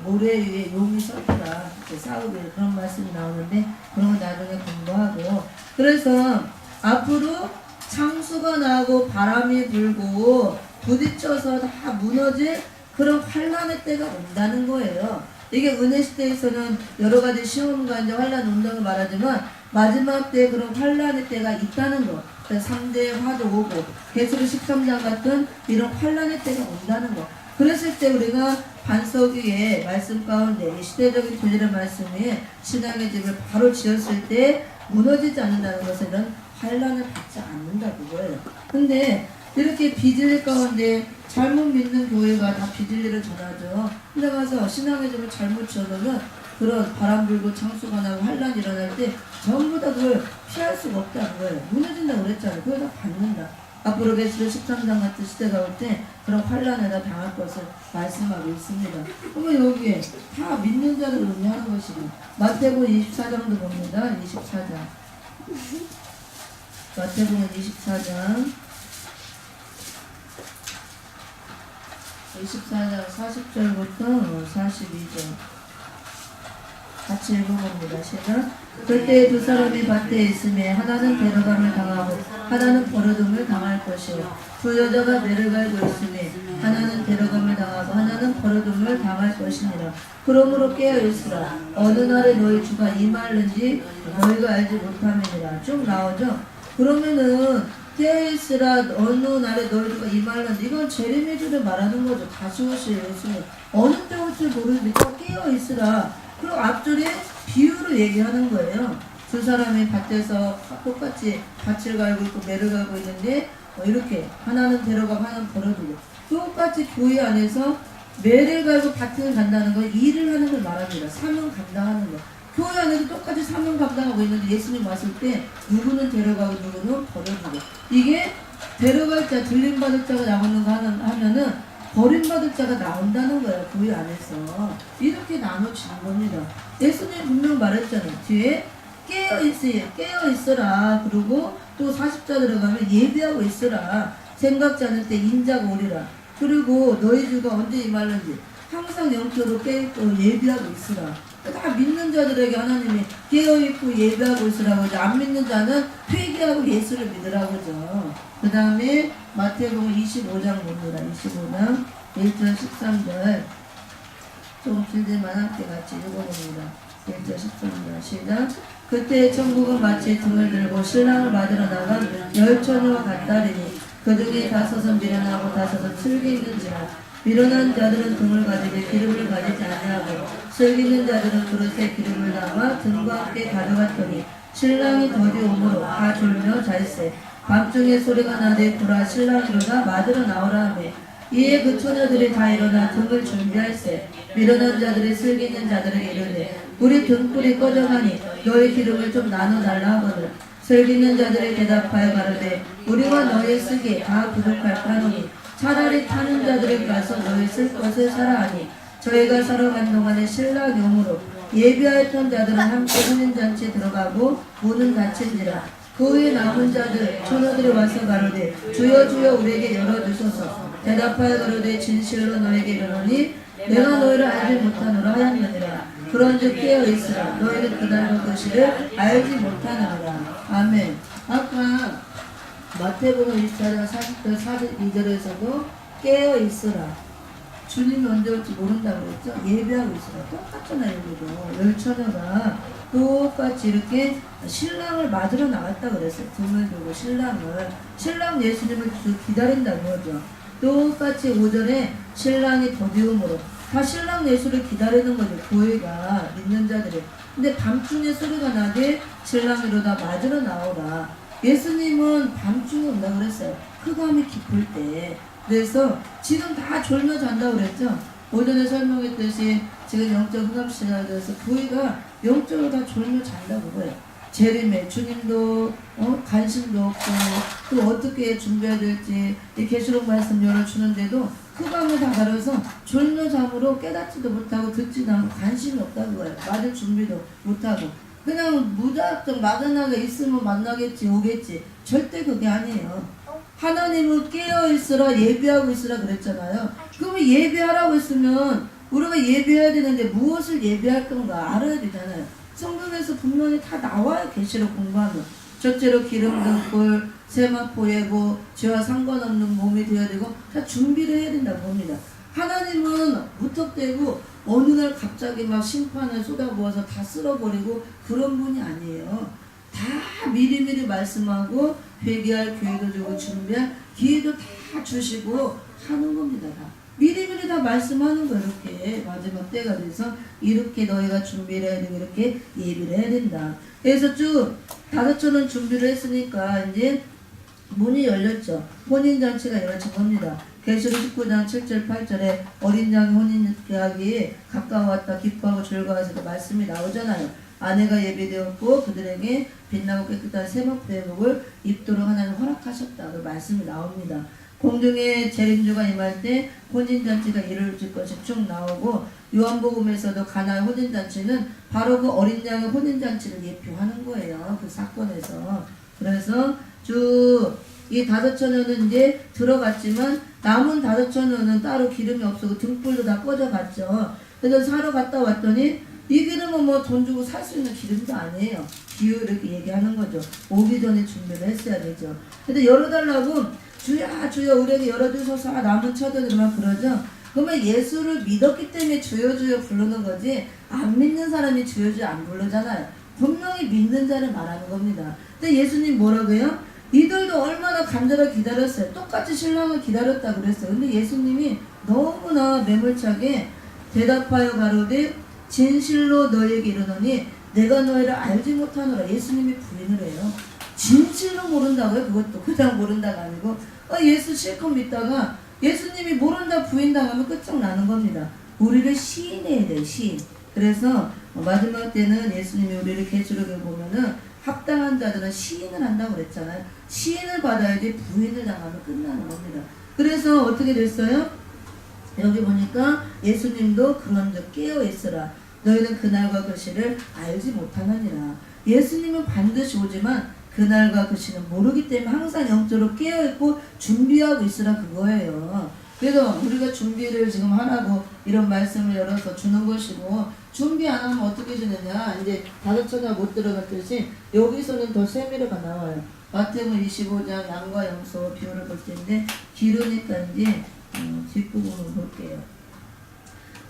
모래 위에 용이 섰더라 싸우게 그런 말씀이 나오는데 그런 거 나중에 공부하고 그래서 앞으로 창수가 나고 바람이 불고 부딪혀서 다 무너질 그런 환란의 때가 온다는 거예요. 이게 은혜 시대에서는 여러 가지 시험과 이제 환란 온다고 말하지만 마지막 때 그런 환란의 때가 있다는 거. 3대 화도 오고 계시록 13장 같은 이런 환란의 때가 온다는 거. 그랬을 때 우리가 반석 위에 말씀 가운데 이 시대적인 교리의 말씀 위에 신앙의 집을 바로 지었을 때 무너지지 않는다는 것은 환란을 받지 않는다 그거예요. 근데 이렇게 비진리 가운데 잘못 믿는 교회가 다 비진리를 전하죠. 근데 가서 신앙의 집을 잘못 지어놓으면 그런 바람 불고 창수가 나고 환란이 일어날 때 전부 다 그걸 피할 수가 없다는 거예요. 무너진다고 그랬잖아요. 그걸 다 받는다. 앞으로 계시록 13장 같은 시대가 올 때 그런 환란에 다 당할 것을 말씀하고 있습니다. 그러면 여기에 다 믿는 자를 의미하는 것이고 마태복음 24장도 봅니다. 24장 마태복음 24장 24장 40절부터 42절 같이 읽어봅니다. 시작. 그때 두 사람이 밭에 있음에 하나는 데려감을 당하고 하나는 버려둠을 당할 것이요 두 여자가 매를 갈고 있음에 하나는 데려감을 당하고 하나는 버려둠을 당할 것이니라. 그러므로 깨어있으라. 어느 날에 너희 주가 임하는지 너희가 알지 못함이니라. 쭉 나오죠. 그러면은 깨어있으라 어느 날에 너희 주가 임하는지 이건 제레미야를 말하는 거죠. 다시 오실 예수님 어느 때 올지 모르는데 깨어있으라. 그리고 앞줄에 비유를 얘기하는 거예요. 두 사람이 밭에서 똑같이 밭을 갈고 있고 매를 갈고 있는데 이렇게 하나는 데려가고 하나는 버려두고 똑같이 교회 안에서 매를 갈고 밭을 간다는 거 일을 하는 걸 말합니다. 사명 감당하는 거. 교회 안에서 똑같이 사명 감당하고 있는데 예수님 왔을 때 누구는 데려가고 누구는 버려두고 이게 데려갈 자 들림받을 자가 나오는 거 하면은 버림받을 자가 나온다는 거야. 교회 안에서 이렇게 나눠지는 겁니다. 예수님 분명 말했잖아요. 뒤에 깨어있어라. 그리고 또 40자 들어가면 예비하고 있어라. 생각지 않을 때 인자가 오리라. 그리고 너희 주가 언제 임하는지 항상 영적으로 깨어있고 예비하고 있으라. 다 믿는 자들에게 하나님이 깨어있고 예비하고 있으라고 하죠. 안 믿는 자는 회개하고 예수를 믿으라고 하죠. 그 다음에 마태복음 25장 봅니다. 25장 1절 13절 좀 길지만 함께 같이 읽어봅니다. 1절 13절 시작. 그때 천국은 마치 등을 들고 신랑을 맞으러 나간 열 처녀와 같다리니 그 중에 다섯은 미련하고 다섯은 슬기 있는지라. 미련한 자들은 등을 가지되 기름을 가지지 아니하고 슬기 있는 자들은 그릇에 기름을 담아 등과 함께 가져갔더니 신랑이 더디 오므로 다 졸며 잘세. 밤중에 소리가 나되 보라 신랑이 일어나 맞으러 나오라 하매 이에 그 처녀들이 다 일어나 등을 준비할세. 미련한 자들이 슬기 있는 자들에게 이르되 우리 등불이 꺼져가니 너희 기름을 좀 나눠달라 하거늘 슬기 있는 자들이 대답하여 가로되 우리와 너희 쓰기에 다 부족할까 하노니 차라리 타는 자들에게 가서 너희 쓸 것을 사라 하니 저희가 사러 간 동안에 신랑이 오므로 예비하였던 자들은 함께 혼인잔치에 들어가고 문은 닫힌지라. 그 후에 남은 자들 처녀들이 와서 가로되 주여 주여 우리에게 열어주소서. 대답하여 가로되 진실로 너에게 이르노니 내가 너희를 알지 못하노라 하였느니라. 그런즉 깨어있으라. 너희는 그날의 것이를 알지 못하느니라. 아멘. 아까 마태복음 24장 40절 42절에서도 깨어있으라. 주님이 언제 올지 모른다고 그랬죠? 예비하고 있으라. 똑같잖아요. 여기도 열 처녀가 똑같이 이렇게 신랑을 맞으러 나갔다 그랬어요. 등을 두고 신랑 예수님을 기다린다는 거죠. 똑같이 5절에 신랑이 더디움으로 다 신랑 예수를 기다리는 거죠. 교회가 믿는 자들이. 근데 밤중에 소리가 나게 신랑이로다 맞으러 나오라. 예수님은 밤중에 온다 그랬어요. 흑암이 깊을 때. 그래서 지금 다 졸며 잔다고 그랬죠. 오전에 설명했듯이 지금 영적 흑암 시대에서 교회가 영적으로 다 졸며 잔다고 그래요. 재림에 주님도 관심도 없고 또 어떻게 준비해야 될지 이 계시록 말씀 열어주는데도 흑암을 다 가려서 졸며 잠으로 깨닫지도 못하고 듣지도 않고 관심이 없다는 거예요. 맞을 준비도 못하고 그냥 무작정 막연하게 있으면 만나겠지 오겠지 절대 그게 아니에요. 하나님은 깨어있으라 예비하고 있으라 그랬잖아요. 그러면 예비하라고 했으면 우리가 예비해야 되는데 무엇을 예비할 건가 알아야 되잖아요. 성경에서 분명히 다 나와요. 계시록 공부하면 첫째로 기름 등불 세마포 예고 죄와 상관없는 몸이 되어야 되고 다 준비를 해야 된다고 봅니다. 하나님은 무턱대고 어느 날 갑자기 막 심판을 쏟아부어서 다 쓸어버리고 그런 분이 아니에요. 다 미리미리 말씀하고 회개할 기회도 주고 준비할 기회도 다 주시고 하는 겁니다. 다. 미리미리 다 말씀하는 거예요. 이렇게 마지막 때가 돼서 이렇게 너희가 준비를 해야 되고 이렇게 예비를 해야 된다. 그래서 쭉 5천원 준비를 했으니까 이제 문이 열렸죠. 혼인잔치가 이루어진 겁니다. 계시록 19장 7절 8절에 어린 양의 혼인계약이 가까워왔다 기뻐하고 즐거워하시고 말씀이 나오잖아요. 아내가 예비되었고 그들에게 빛나고 깨끗한 세마포 예복을 입도록 하나님 허락하셨다. 그 말씀이 나옵니다. 공중에 재림주가 임할 때 혼인잔치가 이루어질 것이 쭉 나오고 요한복음에서도 가나의 혼인잔치는 바로 그 어린 양의 혼인잔치를 예표하는 거예요. 그 사건에서. 그래서 쭉 이 5천원은 이제 들어갔지만 남은 5천원은 따로 기름이 없어서 등불도 다 꺼져갔죠. 그래서 사러 갔다 왔더니 이 기름은 뭐 돈 주고 살 수 있는 기름도 아니에요. 기후 이렇게 얘기하는 거죠. 오기 전에 준비를 했어야 되죠. 근데 열어달라고 주야 주여 우리에게 열어주소서 남은 처자들만 그러죠. 그러면 예수를 믿었기 때문에 주여 주여 부르는 거지 안 믿는 사람이 주여 주여 안 부르잖아요. 분명히 믿는 자를 말하는 겁니다. 근데 예수님 뭐라고요? 이들도 얼마나 간절하게 기다렸어요. 똑같이 신랑을 기다렸다고 그랬어요. 근데 예수님이 너무나 매몰차게 대답하여 가로되 진실로 너희에게 이르노니 내가 너희를 알지 못하노라. 예수님이 부인을 해요. 진실로 모른다고요? 그것도 그냥 모른다가 아니고 예수 실컷 믿다가 예수님이 모른다 부인당하면 끝장나는 겁니다. 우리를 시인해야 돼요. 시인. 그래서 마지막 때는 예수님이 우리를 계시록에 보면은 합당한 자들은 시인을 한다고 그랬잖아요. 시인을 받아야지 부인을 당하면 끝나는 겁니다. 그래서 어떻게 됐어요? 여기 보니까 예수님도 그런즉 깨어있으라. 너희는 그날과 그 시를 알지 못하느니라. 예수님은 반드시 오지만 그날과 그 시는 모르기 때문에 항상 영적으로 깨어있고 준비하고 있으라 그거예요. 그래서 우리가 준비를 지금 하라고 이런 말씀을 열어서 주는 것이고 준비 안 하면 어떻게 주느냐. 이제 5천원 못 들어갔듯이 여기서는 더 세밀하가 나와요. 마태복음 25장 양과 염소 비유를 볼 텐데 길으니까 이제 뒷부분을 볼게요.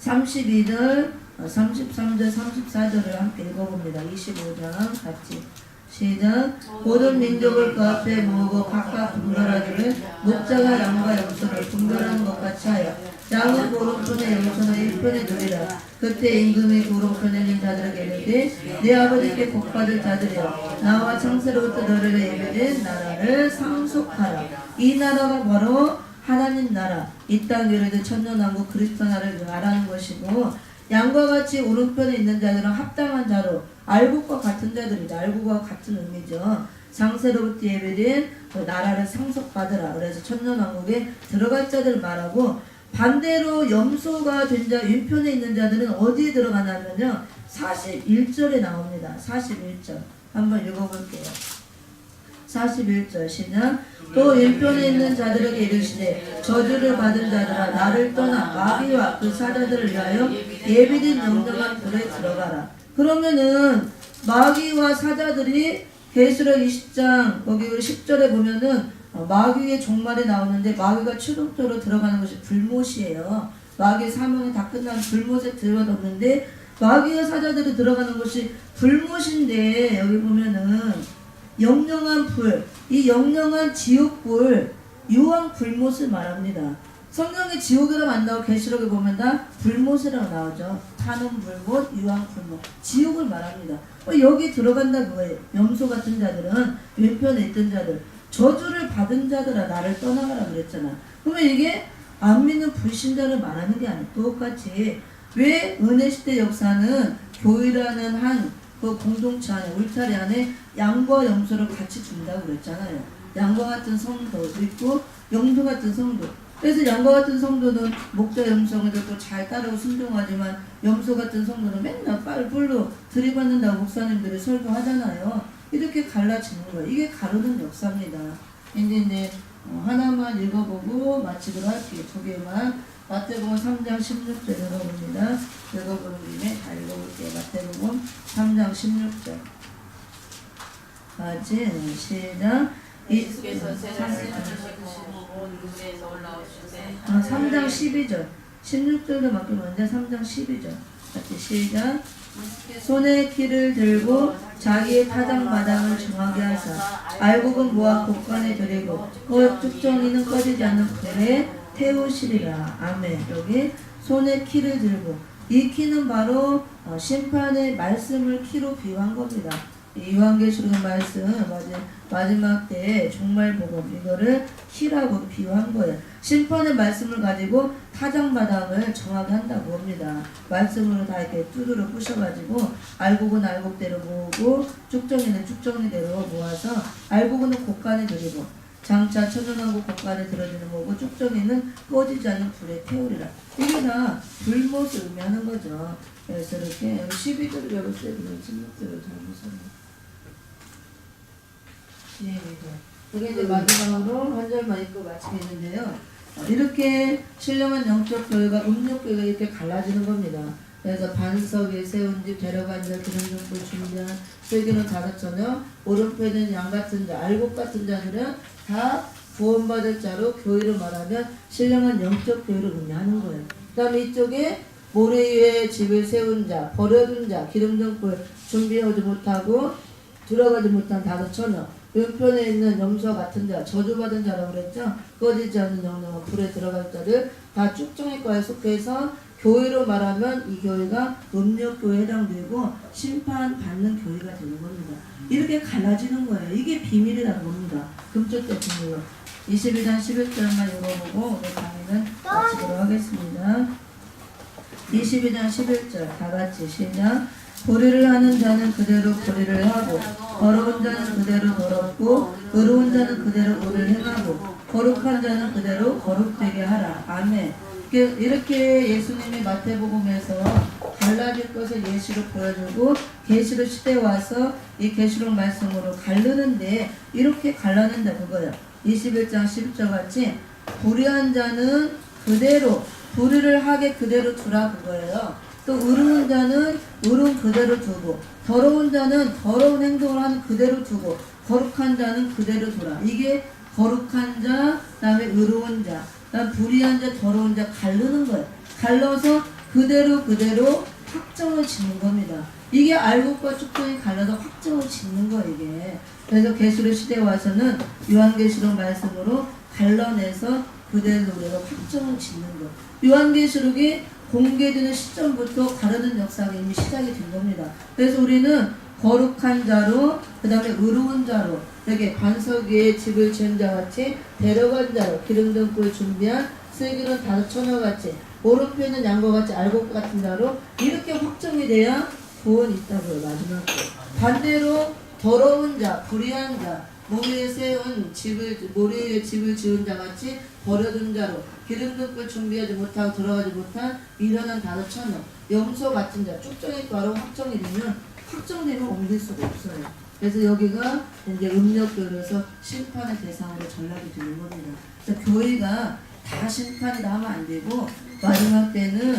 32절 33절 34절을 함께 읽어봅니다. 25장 같이 시작. 모든 민족을 그 앞에 모으고 각각 분별하기를 목자가 양과 염소를 분별하는 것 같이 하여 양은 오른편에 염소는 1편에 두리라. 그때 임금이 오른편에 있는 자들에게 이르되 내 아버지께 복받을 자들이여 나와 창세로부터 너희를 예비된 나라를 상속하라. 이 나라가 바로 하나님 나라, 이 땅 이르되 천년왕국 그리스도 나라를 말하는 것이고 양과 같이 오른편에 있는 자들은 합당한 자로 알곡과 같은 자들이다. 알곡과 같은 의미죠. 장세로부터 예배된 나라를 상속받으라. 그래서 천년왕국에 들어갈 자들 말하고 반대로 염소가 된 자 왼편에 있는 자들은 어디에 들어가냐면요. 41절에 나옵니다. 41절 한번 읽어볼게요. 41절 시작. 또 왼편에 있는 자들에게 이르시되 저주를 받은 자들아 나를 떠나 마귀와 그 사자들을 위하여 예비된 영정한 불에 들어가라. 그러면은 마귀와 사자들이 계시록 20장 거기 10절에 보면은 마귀의 종말에 나오는데 마귀가 최종적으로 들어가는 것이 불못이에요. 마귀의 사명이 다 끝난 불못에 들어갔는데 마귀와 사자들이 들어가는 곳이 불못인데 여기 보면은 영영한 불, 이 영영한 지옥불, 유황 불못을 말합니다. 성경에 지옥이라고 안 나오고 계시록에 보면 다 불못이라고 나오죠. 탄원 불못, 유황 불못, 지옥을 말합니다. 여기 들어간다 그거예요. 염소 같은 자들은 왼편에 있던 자들, 저주를 받은 자들아 나를 떠나가라 그랬잖아. 그러면 이게 안 믿는 불신자를 말하는 게 아니고 똑같이 왜 은혜시대 역사는 교회라는 한 그 공동체 안에 울타리 안에 양과 염소를 같이 준다고 그랬잖아요. 양과 같은 성도도 있고 염소 같은 성도. 그래서 양과 같은 성도는 목자 염소를 듣고 잘 따르고 순종하지만 염소 같은 성도는 맨날 뿔로 들이받는다고 목사님들이 설교하잖아요. 이렇게 갈라지는 거예요. 이게 가르는 역사입니다. 이제 하나만 읽어보고 마치도록 할게요. 두 개만. 마태복음 3장 16절 읽어봅니다. 읽어보는 김에 다 읽어볼게요. 마태복음 3장 16절. 같이 시작. 예수께서 세상을 만드시고 온 육에서 올라오시되 3장 12절. 16절도 맡기면 안 3장 12절. 같이 시작. 손에 키를 들고 자기의 타작마당을 정하게 하사 알곡은 모아 곡간에 들이고 쭉정이는 꺼지지 않는 불에 태우시리라. 아멘. 여기 손에 키를 들고, 이 키는 바로 심판의 말씀을 키로 비유한 겁니다. 요한계시록 말씀 마지막 때에 종말복음 이거를 키라고 비유한 거예요. 심판의 말씀을 가지고 타작마당을 정하게 한다고 합니다. 말씀으로 다 이렇게 두드러 부셔가지고 알곡은 알곡대로 모으고 쭉정이는 쭉정이대로 모아서 알곡은 곡간에 들이고 장차 천연왕국 곡간에 들어지는 거고 쭉정이는 꺼지지 않는 불에 태우리라. 이게 다 불못을 의미하는 거죠. 그래서 이렇게 12절을 열었을 때 16절을 잘못했네. 이게 이제 마지막으로 한 절만 읽고 마치겠는데요. 이렇게 신령한 영적 교회가 음욕 교회가 이렇게 갈라지는 겁니다. 그래서 반석 위에 세운 집 데려간 자 기름정불 준비한 세계는 다섯 처녀 오른편에는 양 같은 자 알곡 같은 자들은 다 구원받을 자로 교회를 말하면 신령한 영적 교회를 의미하는 거예요. 그 다음에 이쪽에 모래 위에 집을 세운 자 버려둔 자 기름정불 준비하지 못하고 들어가지 못한 다섯 처녀 왼편에 있는 염소 같은 자, 저주받은 자라고 그랬죠? 꺼지지 않는 영영은 불에 들어갈 자를 다 쭉정의과에 속해서 교회로 말하면 이 교회가 음력교회에 해당되고 심판받는 교회가 되는 겁니다. 이렇게 갈라지는 거예요. 이게 비밀이라는 겁니다. 금쪽대 비밀로. 22장 11절만 읽어보고 오늘 강의는 마치도록 하겠습니다. 22장 11절 다같이 시작. 보리를 하는 자는 그대로 보리를 하고 더러운 자는 그대로 더럽고 의로운 자는 그대로 의를 행하고 거룩한 자는 그대로 거룩되게 하라. 아멘. 이렇게 예수님이 마태복음에서 갈라질 것을 예시로 보여주고 계시록 시대에 와서 이 계시록 말씀으로 가르는데 이렇게 갈라낸다 그거예요. 21장 11절 같이 불의한 자는 그대로 불의를 하게 그대로 두라 그거예요. 또 의로운 자는 의로운 그대로 두고 더러운 자는 더러운 행동을 하는 그대로 두고 거룩한 자는 그대로 두라. 이게 거룩한 자, 그다음에 의로운 자, 그다음 불의한 자, 더러운 자 가르는 거예요. 갈라서 그대로 확정을 짓는 겁니다. 이게 알곡과 쭉정이 갈라서 확정을 짓는 거예요. 이게. 그래서 계시록 시대에 와서는 요한계시록 말씀으로 갈라내서 그대로 확정을 짓는 거. 요한계시록이 공개되는 시점부터 가르는 역사가 이미 시작이 된 겁니다. 그래서 우리는 거룩한 자로 그 다음에 의로운 자로 이렇게 반석 위에 집을 지은 자같이 데려간 자로 기름등불 준비한 슬기로운 다섯 처녀같이 오른편은 양과 같이 알곡 같은 자로 이렇게 확정이 돼야 구원이 있다고요. 마지막에 반대로 더러운 자, 불의한 자, 모래에 집을 지은 자같이 버려둔 자로 기름등불 준비하지 못하고 들어가지 못한 미련한 다섯 처녀 염소 같은 자 쭉정이 바로 확정이 되면 확정되면 옮길 수가 없어요. 그래서 여기가 이제 음력교로서 심판의 대상으로 전락이 되는 겁니다. 그래서 교회가 다 심판이 나면 안 되고 마지막 때는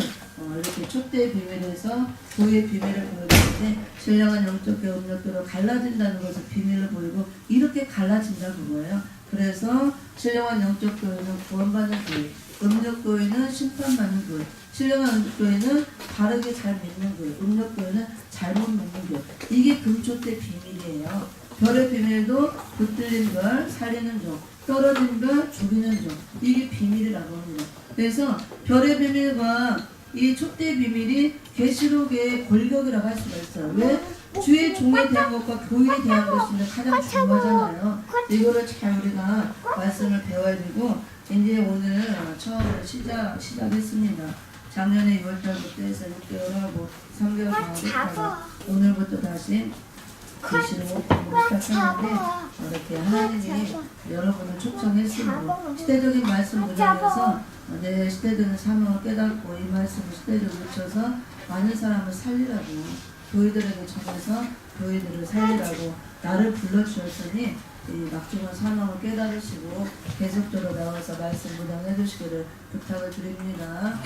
이렇게 촛대의 비밀에서 교회의 비밀을 보여줄 때 신령한 영적 교회 음력교로 갈라진다는 것을 비밀로 보이고 이렇게 갈라진다 그거예요. 그래서 신령한 영적 교회는 구원받는 교회, 음력 교회는 심판받는 교회. 신령한 교회는 바르게 잘 믿는 교회, 음력교회는 잘못 믿는 교회. 이게 금초대 비밀이에요. 별의 비밀도 붙들린 별, 살리는 종, 떨어진 별, 죽이는 종. 이게 비밀이라고 합니다. 그래서 별의 비밀과 이 촛대 비밀이 계시록의 골격이라고 할 수가 있어요. 왜? 주의 종에 대한 것과 교회에 대한 것이 가장 중요하잖아요. 이거를 잘 우리가 말씀을 배워야 되고, 이제 오늘 처음으로 시작했습니다. 작년에 6월달부터 해서 6개월 하고 3개월 방학했다가 오늘부터 다시 계시록 시작했는데, 이렇게 하나님이 여러분을 초청했습니다. 시대적인 말씀 분야에서 내 시대적인 사명을 깨닫고 이 말씀을 시대적으로 묻혀서 많은 사람을 살리라고, 교회들에게 전해서 교회들을 살리라고 나를 불러주셨으니 이 막중한 사명을 깨달으시고 계속적으로 나와서 말씀 무장해 주시기를 부탁을 드립니다.